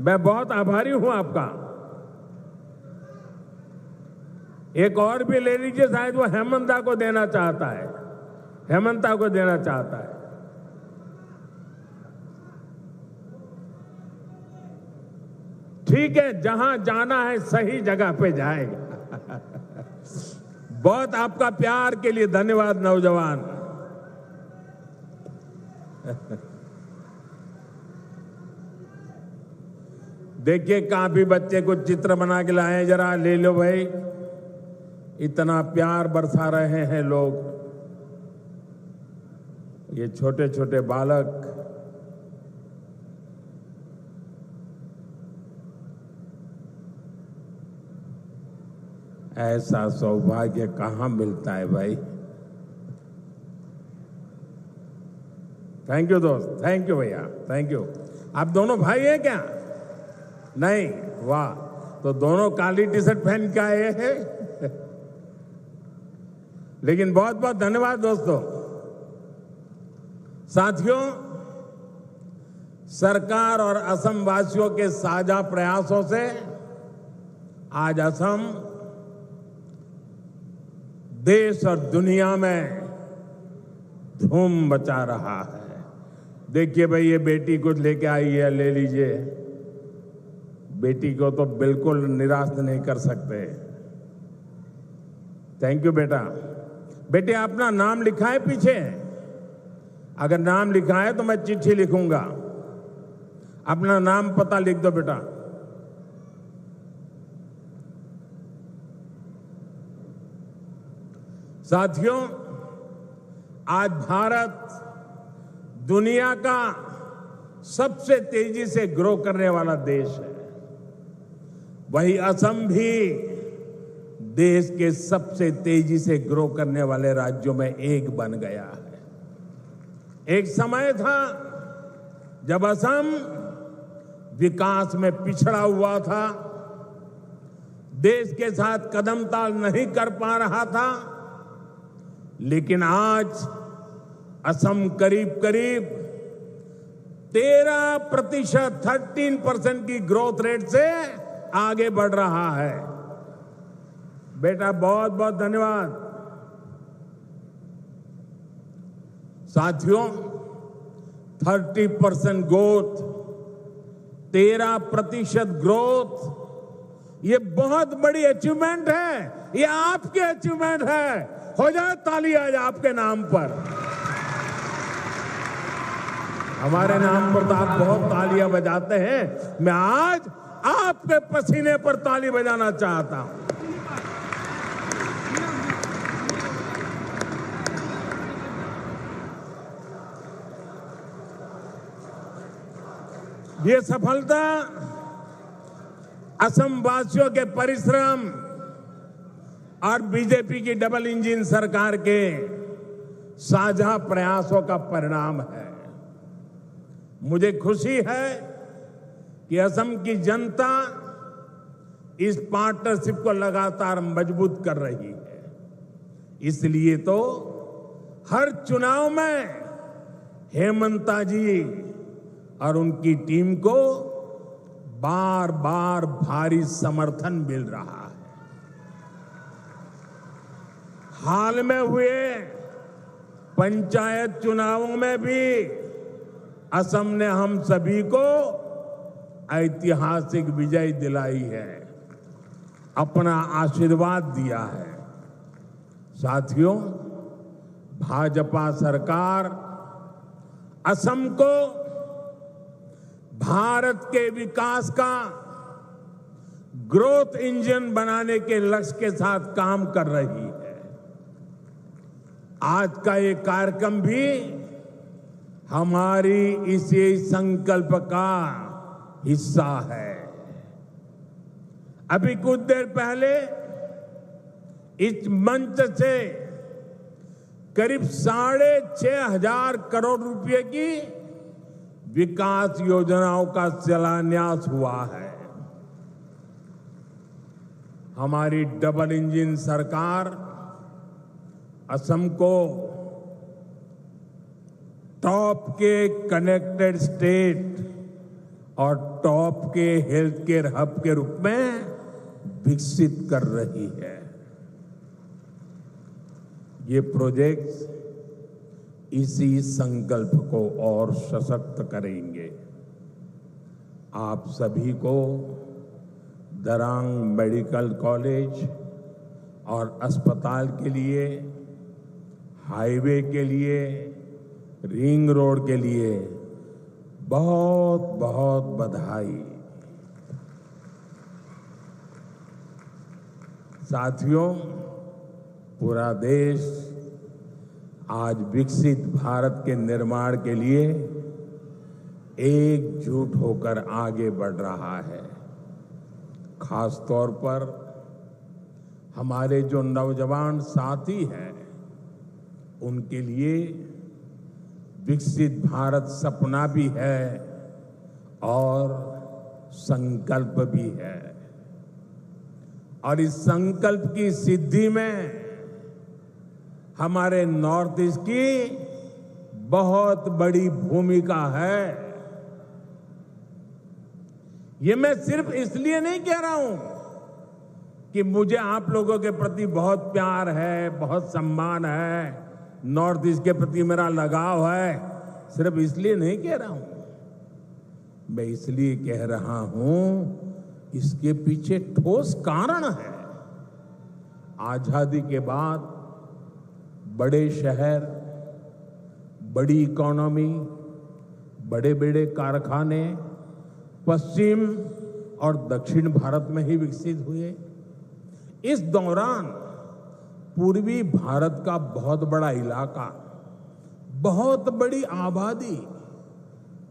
मैं बहुत आभारी हूं आपका। एक और भी ले लीजिए, शायद वो हेमंता को देना चाहता है, हेमंता को देना चाहता है। ठीक है, जहां जाना है सही जगह पे जाएगा। बहुत आपका प्यार के लिए धन्यवाद नौजवान। देखिए काफी बच्चे कुछ चित्र बना के लाए, जरा ले लो भाई। इतना प्यार बरसा रहे हैं लोग। ये छोटे छोटे बालक ऐसा सौभाग्य कहां मिलता है भाई। थैंक यू दोस्त, थैंक यू भैया, थैंक यू। आप दोनों भाई हैं क्या? नहीं, वाह। तो दोनों काली टी शर्ट पहन के आए हैं। लेकिन बहुत बहुत धन्यवाद दोस्तों। साथियों, सरकार और असम वासियों के साझा प्रयासों से आज असम देश और दुनिया में धूम मचा रहा है। देखिए भाई, ये बेटी कुछ लेके आई है, ले लीजिए। बेटी को तो बिल्कुल निराश नहीं कर सकते। थैंक यू बेटा। बेटे, अपना नाम लिखा है पीछे? अगर नाम लिखा है तो मैं चिट्ठी लिखूंगा। अपना नाम पता लिख दो बेटा। साथियों, आज भारत दुनिया का सबसे तेजी से ग्रो करने वाला देश है। वही असम भी देश के सबसे तेजी से ग्रो करने वाले राज्यों में एक बन गया है। एक समय था जब असम विकास में पिछड़ा हुआ था, देश के साथ कदम ताल नहीं कर पा रहा था। लेकिन आज असम करीब करीब 13% की ग्रोथ रेट से आगे बढ़ रहा है। बेटा, बहुत बहुत धन्यवाद। साथियों, 30% ग्रोथ, 13% ग्रोथ, ये बहुत बड़ी अचीवमेंट है। ये आपकी अचीवमेंट है। हो जाए ताली आज आपके नाम पर। हमारे नाम पर तो आप बहुत तालियां बजाते हैं। मैं आज आपके पसीने पर ताली बजाना चाहता हूं। ये सफलता असम वासियों के परिश्रम और बीजेपी की डबल इंजन सरकार के साझा प्रयासों का परिणाम है। मुझे खुशी है कि असम की जनता इस पार्टनरशिप को लगातार मजबूत कर रही है। इसलिए तो हर चुनाव में हेमंता जी और उनकी टीम को बार बार भारी समर्थन मिल रहा है। हाल में हुए पंचायत चुनावों में भी असम ने हम सभी को ऐतिहासिक विजय दिलाई है, अपना आशीर्वाद दिया है। साथियों, भाजपा सरकार असम को भारत के विकास का ग्रोथ इंजन बनाने के लक्ष्य के साथ काम कर रही है। आज का ये कार्यक्रम भी हमारी इसी संकल्प का हिस्सा है। अभी कुछ देर पहले इस मंच से करीब 6,500 करोड़ रुपए की विकास योजनाओं का शिलान्यास हुआ है। हमारी डबल इंजन सरकार असम को टॉप के कनेक्टेड स्टेट और टॉप के हेल्थ केयर हब के रूप में विकसित कर रही है। ये प्रोजेक्ट्स इसी संकल्प को और सशक्त करेंगे। आप सभी को दरंग मेडिकल कॉलेज और अस्पताल के लिए, हाईवे के लिए, रिंग रोड के लिए बहुत बहुत बधाई। साथियों, पूरा देश आज विकसित भारत के निर्माण के लिए एकजुट होकर आगे बढ़ रहा है। खास तौर पर हमारे जो नौजवान साथी हैं, उनके लिए विकसित भारत सपना भी है और संकल्प भी है। और इस संकल्प की सिद्धि में हमारे नॉर्थ ईस्ट की बहुत बड़ी भूमिका है। ये मैं सिर्फ इसलिए नहीं कह रहा हूं कि मुझे आप लोगों के प्रति बहुत प्यार है, बहुत सम्मान है, नॉर्थ ईस्ट के प्रति मेरा लगाव है, सिर्फ इसलिए नहीं कह रहा हूं। मैं इसलिए कह रहा हूं, इसके पीछे ठोस कारण है। आजादी के बाद बड़े शहर, बड़ी इकोनॉमी, बड़े बड़े कारखाने पश्चिम और दक्षिण भारत में ही विकसित हुए। इस दौरान पूर्वी भारत का बहुत बड़ा इलाका, बहुत बड़ी आबादी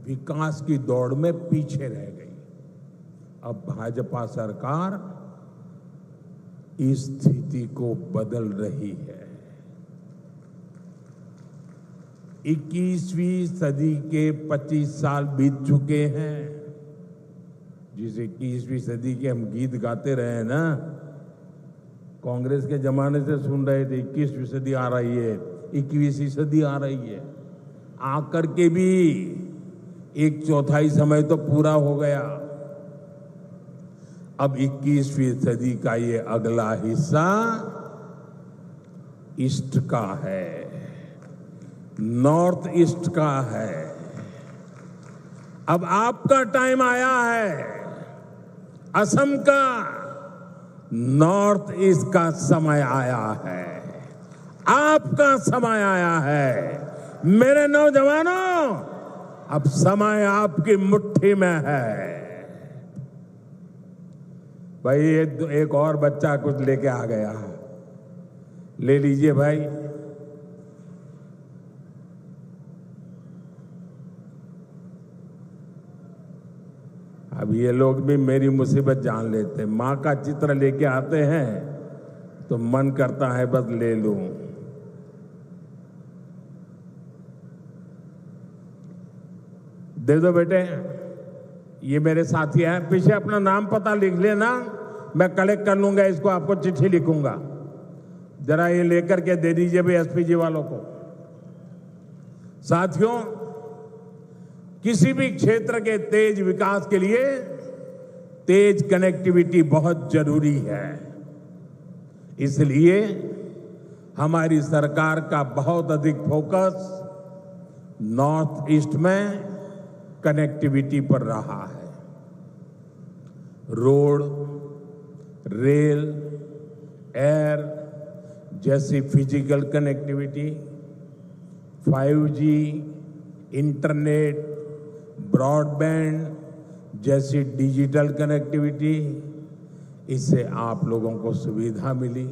विकास की दौड़ में पीछे रह गई। अब भाजपा सरकार इस स्थिति को बदल रही है। 21वीं सदी के 25 साल बीत चुके हैं। जिस 21वीं सदी के हम गीत गाते रहे ना, कांग्रेस के जमाने से सुन रहे थे 21वीं सदी आ रही है, 21वीं सदी आ रही है। आकर के भी 1/4 समय तो पूरा हो गया। अब 21वीं सदी का ये अगला हिस्सा ईस्ट का है, नॉर्थ ईस्ट का है। अब आपका टाइम आया है। असम का, नॉर्थ ईस्ट का समय आया है। आपका समय आया है। मेरे नौजवानों, अब समय आपकी मुट्ठी में है। भाई एक और बच्चा कुछ लेके आ गया, ले लीजिए भाई। अब ये लोग भी मेरी मुसीबत जान लेते हैं। माँ का चित्र लेके आते हैं तो मन करता है बस ले लूं। दे दो बेटे, ये मेरे साथी हैं। पीछे अपना नाम पता लिख लेना, मैं कलेक्ट कर लूंगा इसको, आपको चिट्ठी लिखूंगा। जरा ये लेकर के दे दीजिए भाई एसपीजी वालों को। साथियों, किसी भी क्षेत्र के तेज विकास के लिए तेज कनेक्टिविटी बहुत जरूरी है। इसलिए हमारी सरकार का बहुत अधिक फोकस नॉर्थ ईस्ट में कनेक्टिविटी पर रहा है। रोड, रेल, एयर जैसी physical connectivity, 5G, internet, broadband जैसी डिजिटल कनेक्टिविटी, इससे आप लोगों को सुविधा मिली,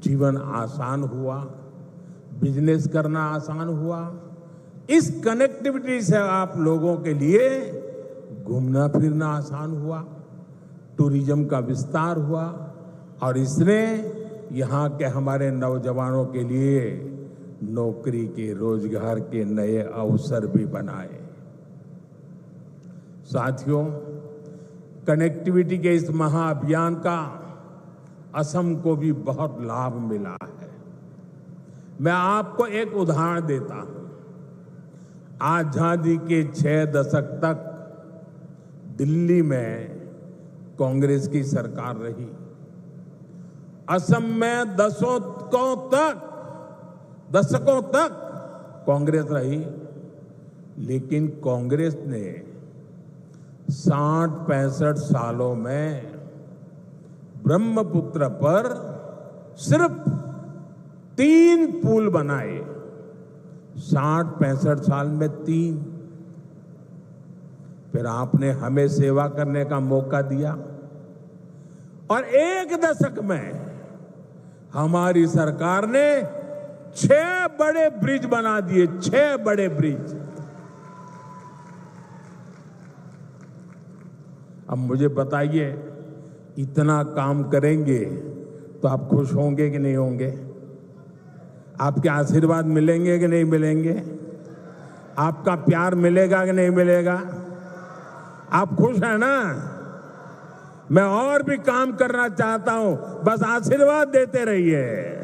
जीवन आसान हुआ, बिजनेस करना आसान हुआ। इस कनेक्टिविटी से आप लोगों के लिए घूमना फिरना आसान हुआ। टूरिज्म का विस्तार हुआ और इसने यहाँ के हमारे नौजवानों के लिए नौकरी के, रोजगार के नए अवसर भी बनाए। साथियों, कनेक्टिविटी के इस महाअभियान का असम को भी बहुत लाभ मिला है। मैं आपको एक उदाहरण देता हूं। आजादी के 6 दशक तक दिल्ली में कांग्रेस की सरकार रही। असम में दशकों तक कांग्रेस रही, लेकिन कांग्रेस ने 60-65 सालों में ब्रह्मपुत्र पर सिर्फ 3 पुल बनाए। 60-65 साल में 3। फिर आपने हमें सेवा करने का मौका दिया और 1 दशक में हमारी सरकार ने 6 बड़े ब्रिज बना दिए। 6 बड़े ब्रिज। अब मुझे बताइए, इतना काम करेंगे तो आप खुश होंगे कि नहीं होंगे? आपके आशीर्वाद मिलेंगे कि नहीं मिलेंगे? आपका प्यार मिलेगा कि नहीं मिलेगा? आप खुश हैं ना? मैं और भी काम करना चाहता हूं, बस आशीर्वाद देते रहिए।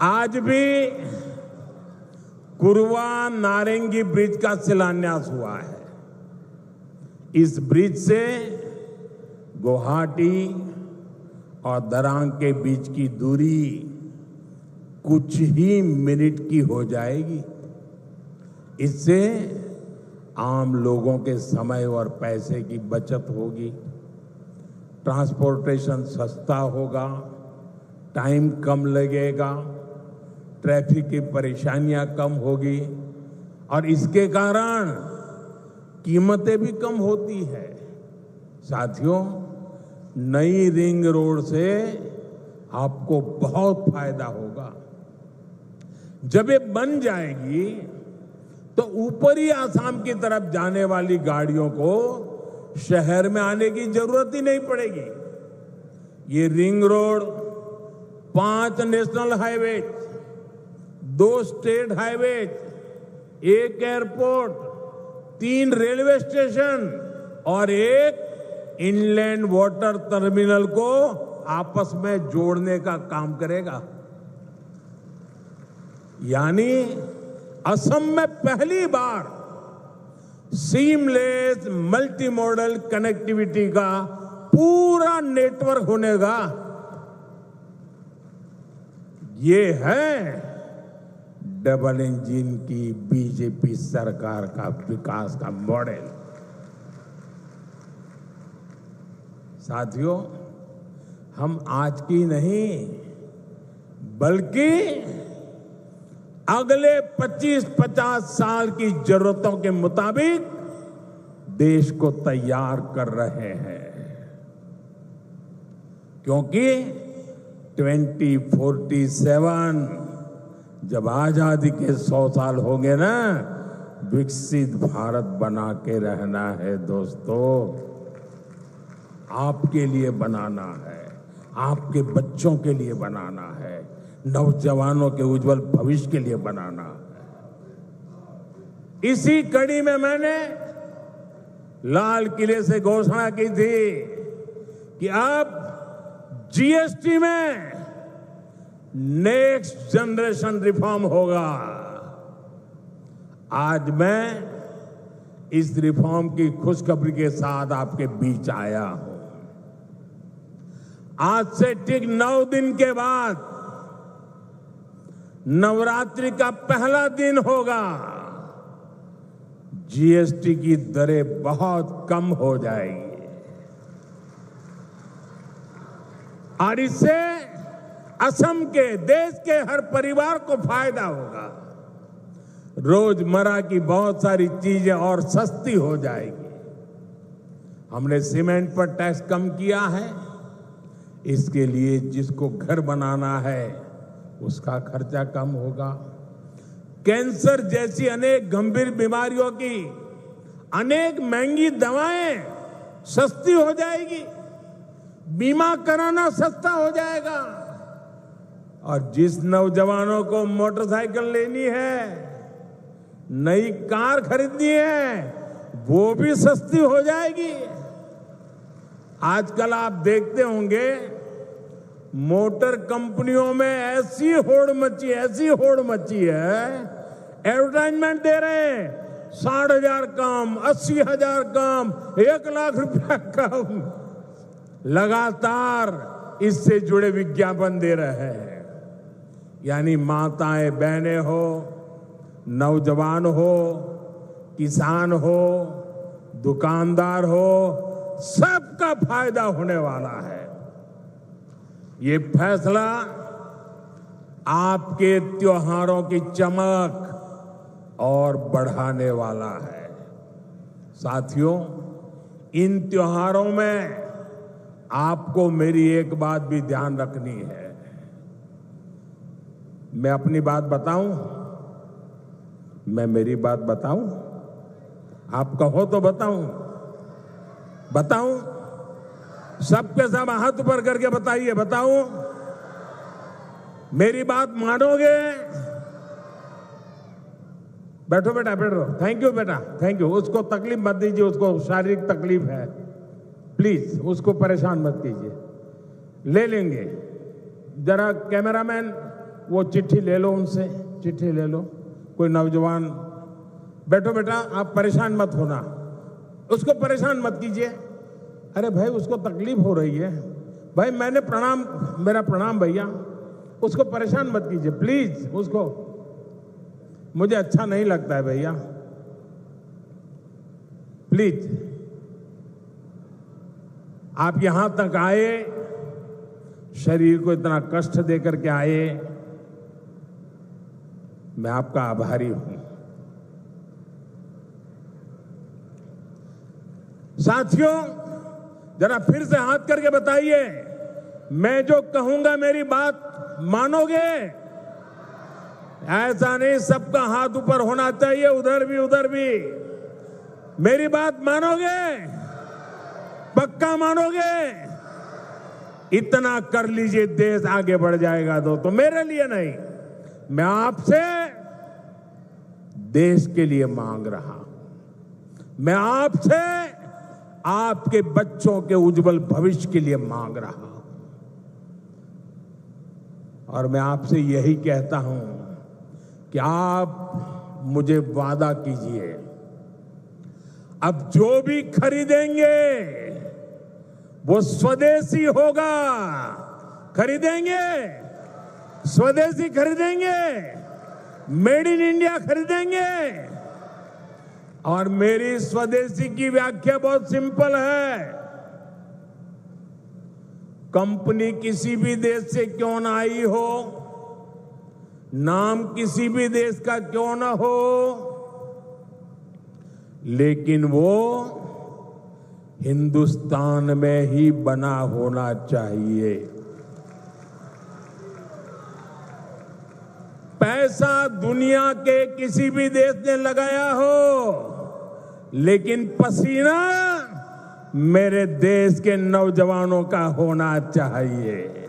आज भी कुरवा नारंगी ब्रिज का शिलान्यास हुआ है। इस ब्रिज से गुवाहाटी और दरांग के बीच की दूरी कुछ ही मिनट की हो जाएगी। इससे आम लोगों के समय और पैसे की बचत होगी, ट्रांसपोर्टेशन सस्ता होगा, टाइम कम लगेगा, ट्रैफिक की परेशानियां कम होगी और इसके कारण कीमतें भी कम होती है। साथियों, नई रिंग रोड से आपको बहुत फायदा होगा। जब ये बन जाएगी तो ऊपरी आसाम की तरफ जाने वाली गाड़ियों को शहर में आने की जरूरत ही नहीं पड़ेगी। ये ring road 5 national highway, 2 state highway, 1 airport, 3 railway station और 1 इनलैंड वाटर टर्मिनल को आपस में जोड़ने का काम करेगा। यानी असम में पहली बार सीमलेस मल्टी मॉडल कनेक्टिविटी का पूरा नेटवर्क होने का। ये है डबल इंजन की बीजेपी सरकार का विकास का मॉडल। साथियों, हम आज की नहीं बल्कि अगले 25-50 साल की जरूरतों के मुताबिक देश को तैयार कर रहे हैं, क्योंकि 2047 जब आजादी के 100 साल होंगे ना, विकसित भारत बना के रहना है दोस्तों। आपके लिए बनाना है, आपके बच्चों के लिए बनाना है, नौजवानों के उज्जवल भविष्य के लिए बनाना है। इसी कड़ी में मैंने लाल किले से घोषणा की थी कि अब जीएसटी में नेक्स्ट जनरेशन रिफॉर्म होगा। आज मैं इस रिफॉर्म की खुशखबरी के साथ आपके बीच आया हूं। आज से ठीक 9 दिन के बाद नवरात्रि का पहला दिन होगा। जीएसटी की दरें बहुत कम हो जाएगी और इससे असम के, देश के हर परिवार को फायदा होगा। रोजमर्रा की बहुत सारी चीजें और सस्ती हो जाएगी। हमने सीमेंट पर टैक्स कम किया है। इसके लिए जिसको घर बनाना है उसका खर्चा कम होगा। कैंसर जैसी अनेक गंभीर बीमारियों की अनेक महंगी दवाएं सस्ती हो जाएगी, बीमा कराना सस्ता हो जाएगा, और जिस नौजवानों को मोटरसाइकिल लेनी है, नई कार खरीदनी है, वो भी सस्ती हो जाएगी। आजकल आप देखते होंगे मोटर कंपनियों में ऐसी होड़ मची है, एडवर्टाइजमेंट दे रहे हैं 60,000 कम, 80,000 कम, 1,00,000 रुपया कम, लगातार इससे जुड़े विज्ञापन दे रहे हैं। यानी माताएं बहनें हो, नौजवान हो, किसान हो, दुकानदार हो, सबका फायदा होने वाला है। ये फैसला आपके त्योहारों की चमक और बढ़ाने वाला है। साथियों, इन त्योहारों में आपको मेरी एक बात भी ध्यान रखनी है। मैं अपनी बात बताऊं? मैं मेरी बात बताऊं? आप कहो तो बताऊं? सबके सब हाथ ऊपर करके बताइए, बताऊं? मेरी बात मानोगे? बैठो बेटा, बैठो। थैंक यू बेटा, थैंक यू। उसको तकलीफ मत दीजिए, उसको शारीरिक तकलीफ है, प्लीज उसको परेशान मत कीजिए। ले लेंगे। जरा कैमरामैन वो चिट्ठी ले लो, उनसे चिट्ठी ले लो। कोई नौजवान, बैठो बेटा, आप परेशान मत होना, उसको परेशान मत कीजिए। अरे भाई, उसको तकलीफ हो रही है भाई, मेरा प्रणाम भैया, उसको परेशान मत कीजिए प्लीज। उसको, मुझे अच्छा नहीं लगता है भैया, प्लीज। आप यहां तक आए, शरीर को इतना कष्ट देकर के आए, मैं आपका आभारी हूं। साथियों, जरा फिर से हाथ करके बताइए, मैं जो कहूंगा मेरी बात मानोगे? ऐसा नहीं, सबका हाथ ऊपर होना चाहिए, उधर भी। मेरी बात मानोगे? पक्का मानोगे? इतना कर लीजिए, देश आगे बढ़ जाएगा। तो मेरे लिए नहीं, मैं आपसे देश के लिए मांग रहा हूं। मैं आपसे आपके बच्चों के उज्जवल भविष्य के लिए मांग रहा हूं। और मैं आपसे यही कहता हूं कि आप मुझे वादा कीजिए, अब जो भी खरीदेंगे वो स्वदेशी होगा। खरीदेंगे, स्वदेशी खरीदेंगे, मेड इन इंडिया खरीदेंगे। और मेरी स्वदेशी की व्याख्या बहुत सिंपल है। कंपनी किसी भी देश से क्यों ना आई हो, नाम किसी भी देश का क्यों ना हो, लेकिन वो हिंदुस्तान में ही बना होना चाहिए। पैसा दुनिया के किसी भी देश ने लगाया हो, लेकिन पसीना मेरे देश के नौजवानों का होना चाहिए।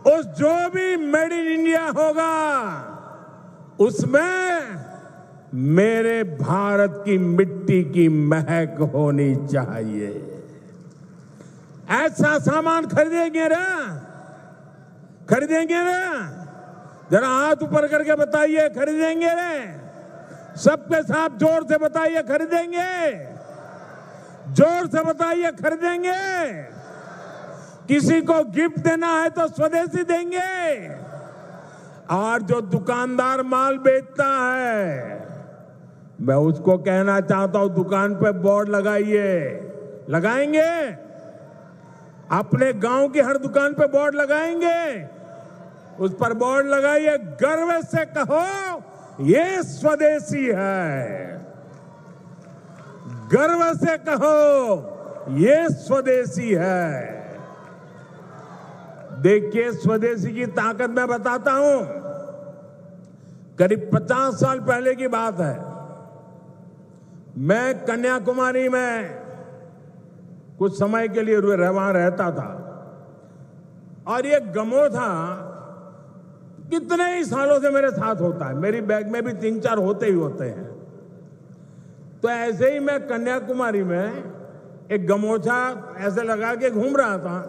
उस जो भी मेड इन इंडिया होगा, उसमें मेरे भारत की मिट्टी की महक होनी चाहिए। ऐसा सामान खरीदेंगे ना? खरीदेंगे ना? जरा हाथ ऊपर करके बताइए, खरीदेंगे रे? सबके साथ जोर से बताइए, खरीदेंगे? जोर से बताइए, खरीदेंगे? किसी को गिफ्ट देना है तो स्वदेशी देंगे। और जो दुकानदार माल बेचता है, मैं उसको कहना चाहता हूं, दुकान पे बोर्ड लगाइए। लगाएंगे? अपने गांव की हर दुकान पे बोर्ड लगाएंगे। उस पर बोर्ड लगाइए, गर्व से कहो ये स्वदेशी है। गर्व से कहो ये स्वदेशी है। देखिए, स्वदेशी की ताकत मैं बताता हूं। करीब 50 साल पहले की बात है। मैं कन्याकुमारी में कुछ समय के लिए वहां रहता था और ये गमोथा कितने ही सालों से मेरे साथ होता है। मेरी बैग में भी 3-4 होते ही होते हैं। तो ऐसे ही मैं कन्याकुमारी में एक गमोछा ऐसे लगा के घूम रहा था,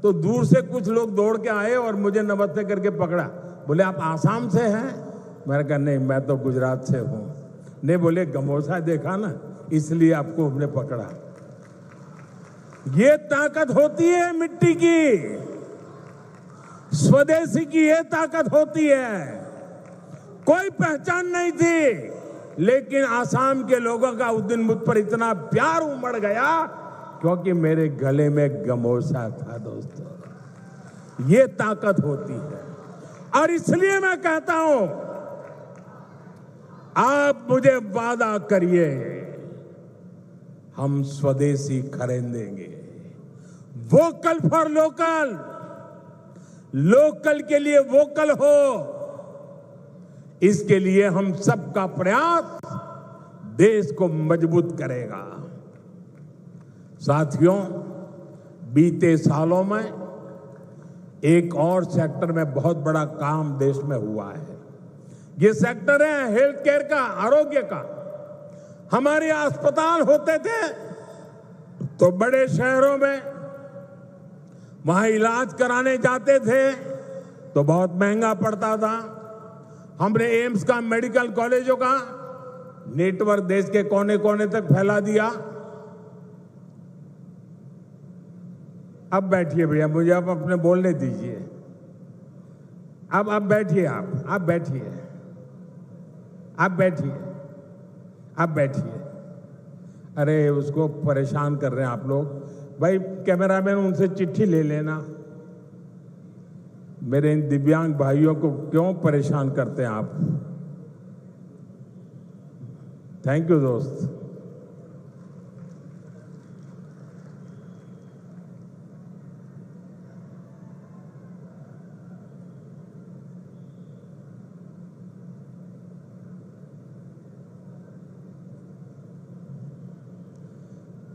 तो दूर से कुछ लोग दौड़ के आए और मुझे नमस्ते करके पकड़ा। बोले, आप आसाम से हैं? मैंने कहा, नहीं, मैं तो गुजरात से हूं। नहीं, बोले, गमोछा देखा ना, इसलिए आपको हमने पकड़ा। ये ताकत होती है मिट्टी की, स्वदेशी की ये ताकत होती है। कोई पहचान नहीं थी, लेकिन आसाम के लोगों का उस दिन मुझ पर इतना प्यार उमड़ गया क्योंकि मेरे गले में गमोछा था। दोस्तों, ये ताकत होती है। और इसलिए मैं कहता हूं, आप मुझे वादा करिए, हम स्वदेशी खरीदेंगे। वोकल फॉर लोकल, लोकल के लिए वोकल हो, इसके लिए हम सबका प्रयास देश को मजबूत करेगा। साथियों, बीते सालों में एक और सेक्टर में बहुत बड़ा काम देश में हुआ है। ये सेक्टर है हेल्थ केयर का, आरोग्य का। हमारे अस्पताल होते थे तो बड़े शहरों में, वहां इलाज कराने जाते थे तो बहुत महंगा पड़ता था। हमने एम्स का, मेडिकल कॉलेजों का नेटवर्क देश के कोने कोने तक फैला दिया। अब बैठिए भैया, मुझे आप अपने बोलने दीजिए। अब बैठिए, आप बैठिए, आप बैठिए, आप बैठिए। अरे, उसको परेशान कर रहे हैं आप लोग। भाई कैमरामैन, उनसे चिट्ठी ले लेना। मेरे इन दिव्यांग भाइयों को क्यों परेशान करते हैं आप? थैंक यू दोस्त।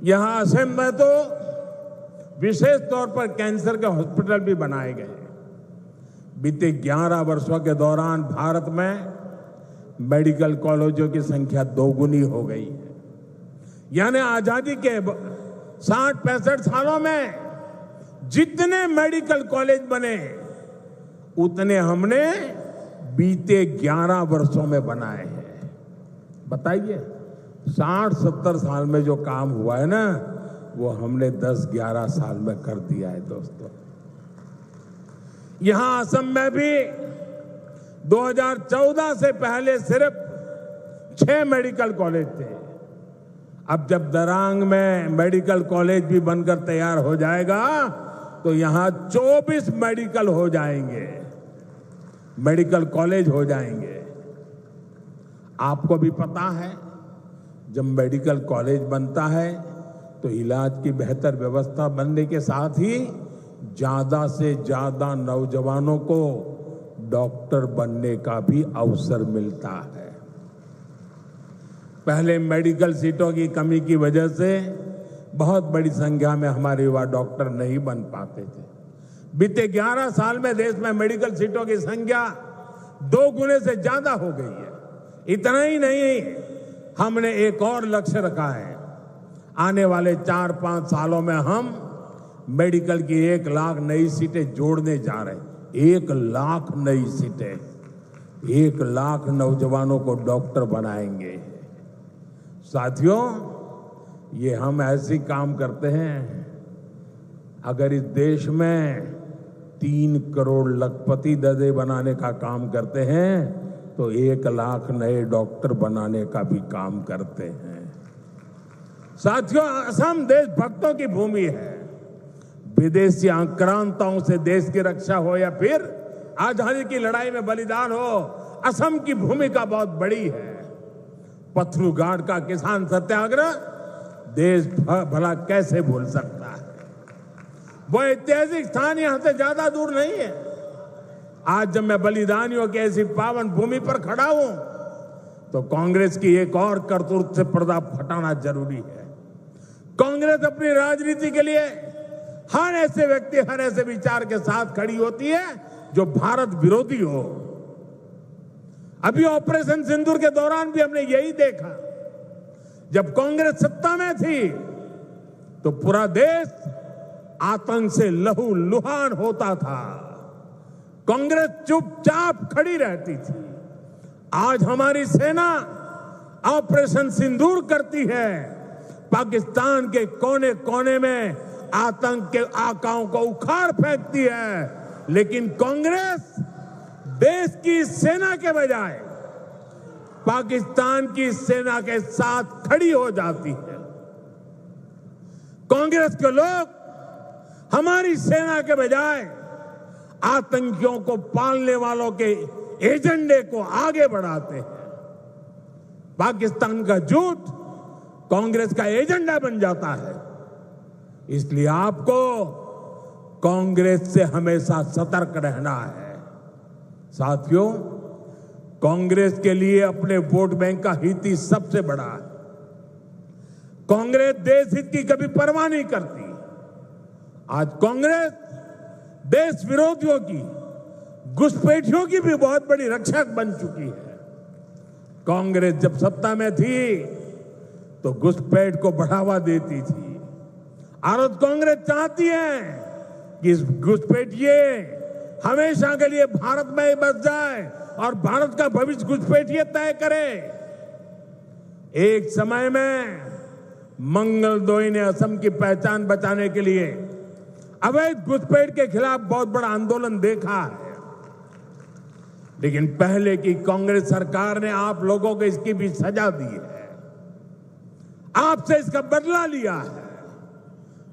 यहां असम में तो विशेष तौर पर कैंसर के हॉस्पिटल भी बनाए गए। बीते 11 वर्षों के दौरान भारत में मेडिकल कॉलेजों की संख्या 2 गुनी हो गई है। यानी आजादी के 60-65 सालों में जितने मेडिकल कॉलेज बने, उतने हमने बीते 11 वर्षों में बनाए हैं। बताइए, 60-70 साल में जो काम हुआ है ना, वो हमने 10-11 साल में कर दिया है। दोस्तों, यहां असम में भी 2014 से पहले सिर्फ 6 मेडिकल कॉलेज थे। अब जब दरांग में मेडिकल कॉलेज भी बनकर तैयार हो जाएगा तो यहां 24 मेडिकल हो जाएंगे, मेडिकल कॉलेज हो जाएंगे। आपको भी पता है, जब मेडिकल कॉलेज बनता है तो इलाज की बेहतर व्यवस्था बनने के साथ ही ज्यादा से ज्यादा नौजवानों को डॉक्टर बनने का भी अवसर मिलता है। पहले मेडिकल सीटों की कमी की वजह से बहुत बड़ी संख्या में हमारे युवा डॉक्टर नहीं बन पाते थे। बीते 11 साल में देश में मेडिकल सीटों की संख्या 2 गुने से ज्यादा हो गई है। इतना ही नहीं, हमने एक और लक्ष्य रखा है। आने वाले 4-5 सालों में हम मेडिकल की 1 लाख नई सीटें जोड़ने जा रहे हैं। 1 लाख नई सीटें, 1 लाख नौजवानों को डॉक्टर बनाएंगे। साथियों, ये हम ऐसे काम करते हैं। अगर इस देश में 3 करोड़ लखपति दादे बनाने का काम करते हैं तो 1 लाख नए डॉक्टर बनाने का भी काम करते हैं। साथियों, असम देशभक्तों की भूमि है। विदेशी आक्रांताओं से देश की रक्षा हो या फिर आजादी की लड़ाई में बलिदान हो, असम की भूमिका बहुत बड़ी है। पथरू घाट का किसान सत्याग्रह देश भला कैसे भूल सकता है। वो ऐतिहासिक स्थान यहां से ज्यादा दूर नहीं है। आज जब मैं बलिदानियों की ऐसी पावन भूमि पर खड़ा हूं तो कांग्रेस की एक और करतूत से पर्दा फटाना जरूरी है। कांग्रेस अपनी राजनीति के लिए हर ऐसे व्यक्ति, हर ऐसे विचार के साथ खड़ी होती है जो भारत विरोधी हो। अभी ऑपरेशन सिंदूर के दौरान भी हमने यही देखा। जब कांग्रेस सत्ता में थी तो पूरा देश आतंक से लहूलुहान होता था, कांग्रेस चुपचाप खड़ी रहती थी। आज हमारी सेना ऑपरेशन सिंदूर करती है, पाकिस्तान के कोने कोने में आतंक के आकाओं को उखाड़ फेंकती है, लेकिन कांग्रेस देश की सेना के बजाय पाकिस्तान की सेना के साथ खड़ी हो जाती है। कांग्रेस के लोग हमारी सेना के बजाय आतंकियों को पालने वालों के एजेंडे को आगे बढ़ाते हैं। पाकिस्तान का झूठ कांग्रेस का एजेंडा बन जाता है। इसलिए आपको कांग्रेस से हमेशा सतर्क रहना है। साथियों, कांग्रेस के लिए अपने वोट बैंक का हित ही सबसे बड़ा है। कांग्रेस देश हित की कभी परवाह नहीं करती। आज कांग्रेस देश विरोधियों की, घुसपैठियों की भी बहुत बड़ी रक्षक बन चुकी है। कांग्रेस जब सत्ता में थी तो घुसपैठ को बढ़ावा देती थी। आज कांग्रेस चाहती है कि इस घुसपैठिए हमेशा के लिए भारत में ही बस जाए और भारत का भविष्य घुसपैठिए तय करे। एक समय में मंगलदोई ने असम की पहचान बचाने के लिए अवैध घुसपैठ के खिलाफ बहुत बड़ा आंदोलन देखा है, लेकिन पहले की कांग्रेस सरकार ने आप लोगों को इसकी भी सजा दी है, आपसे इसका बदला लिया है।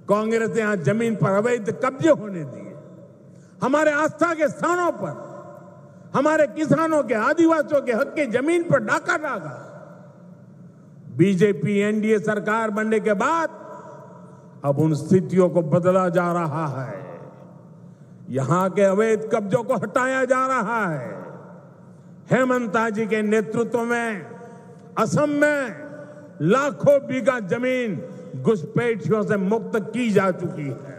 कांग्रेस ने यहां जमीन पर अवैध कब्जे होने दिए, हमारे आस्था के स्थानों पर हमारे किसानों के, आदिवासियों के हक की जमीन पर डाका डाला। बीजेपी एनडीए सरकार बनने के बाद अब उन स्थितियों को बदला जा रहा है। यहां के अवैध कब्जों को हटाया जा रहा है। हेमंता जी के नेतृत्व में असम में लाखों बीघा जमीन घुसपैठियों से मुक्त की जा चुकी है।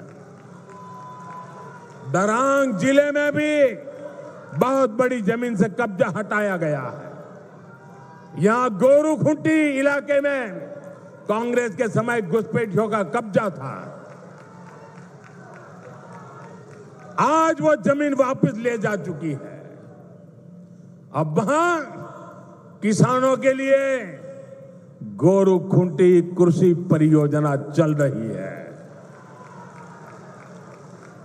दरांग जिले में भी बहुत बड़ी जमीन से कब्जा हटाया गया है। यहां गोरूखुंटी इलाके में कांग्रेस के समय घुसपैठियों का कब्जा था। आज वो जमीन वापस ले जा चुकी है। अब वहां किसानों के लिए गोरूखुंटी कृषि परियोजना चल रही है।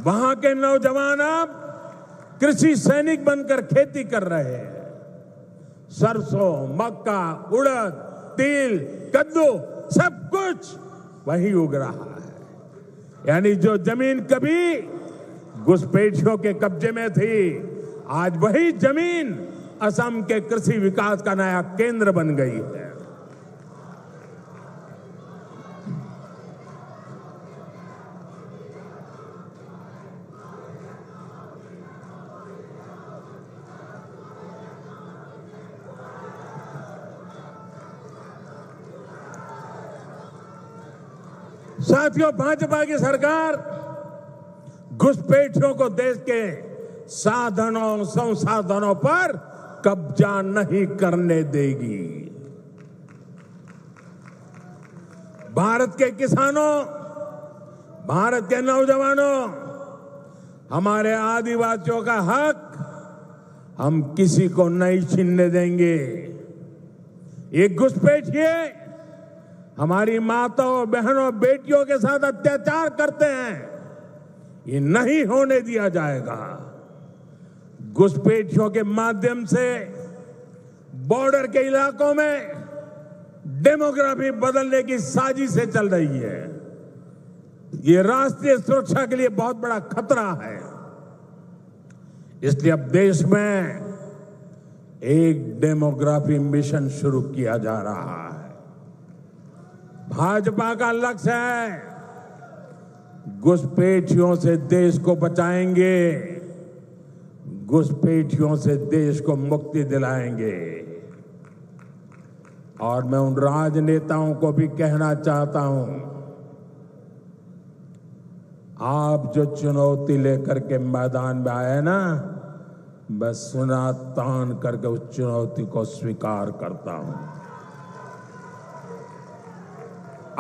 वहां के नौजवान अब कृषि सैनिक बनकर खेती कर रहे हैं। सरसों, मक्का, उड़द, तिल, कद्दू सब कुछ वही उग रहा है। यानी जो जमीन कभी घुसपैठियों के कब्जे में थी, आज वही जमीन असम के कृषि विकास का नया केंद्र बन गई है। साथियों, भाजपा की सरकार घुसपैठियों को देश के साधनों, संसाधनों पर कब्जा नहीं करने देगी। भारत के किसानों, भारत के नौजवानों, हमारे आदिवासियों का हक हम किसी को नहीं छीनने देंगे। ये घुसपैठिए हमारी माताओं, बहनों, बेटियों के साथ अत्याचार करते हैं, ये नहीं होने दिया जाएगा। घुसपैठियों के माध्यम से बॉर्डर के इलाकों में डेमोग्राफी बदलने की साजिशें चल रही है। ये राष्ट्रीय सुरक्षा के लिए बहुत बड़ा खतरा है। इसलिए अब देश में एक डेमोग्राफी मिशन शुरू किया जा रहा है। भाजपा का लक्ष्य है घुसपैठियों से देश को बचाएंगे, घुसपैठियों से देश को मुक्ति दिलाएंगे। और मैं उन राजनेताओं को भी कहना चाहता हूं, आप जो चुनौती लेकर के मैदान में आए ना, मैं सुना तान करके उस चुनौती को स्वीकार करता हूं।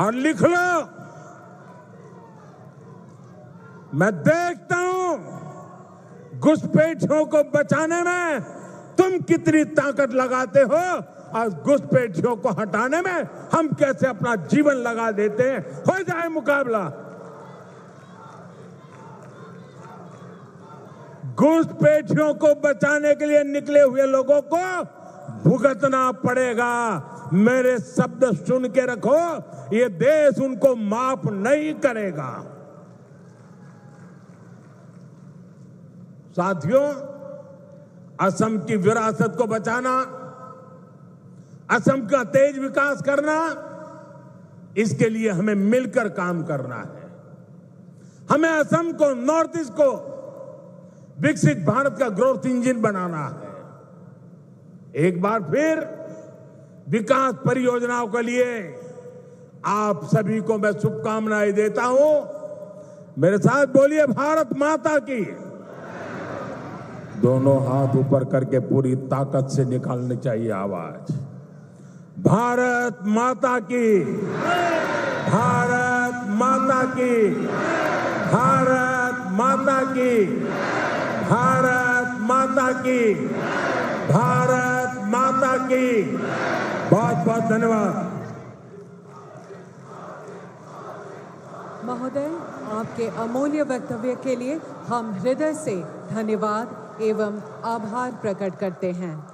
और लिख लो, मैं देखता हूं घुसपैठियों को बचाने में तुम कितनी ताकत लगाते हो और घुसपैठियों को हटाने में हम कैसे अपना जीवन लगा देते हैं। हो जाए मुकाबला। घुसपैठियों को बचाने के लिए निकले हुए लोगों को भुगतना पड़ेगा। मेरे शब्द सुन के रखो, ये देश उनको माफ नहीं करेगा। साथियों, असम की विरासत को बचाना, असम का तेज विकास करना, इसके लिए हमें मिलकर काम करना है। हमें असम को, नॉर्थ ईस्ट को विकसित भारत का ग्रोथ इंजन बनाना है। एक बार फिर विकास परियोजनाओं के लिए आप सभी को मैं शुभकामनाएं देता हूं। मेरे साथ बोलिए, भारत माता की। दोनों हाथ ऊपर करके पूरी ताकत से निकालनी चाहिए आवाज। भारत माता की, भारत माता की, भारत माता की, भारत माता की, भारत माता की। बहुत बहुत धन्यवाद। महोदय, आपके अमूल्य वक्तव्य के लिए हम हृदय से धन्यवाद एवं आभार प्रकट करते हैं।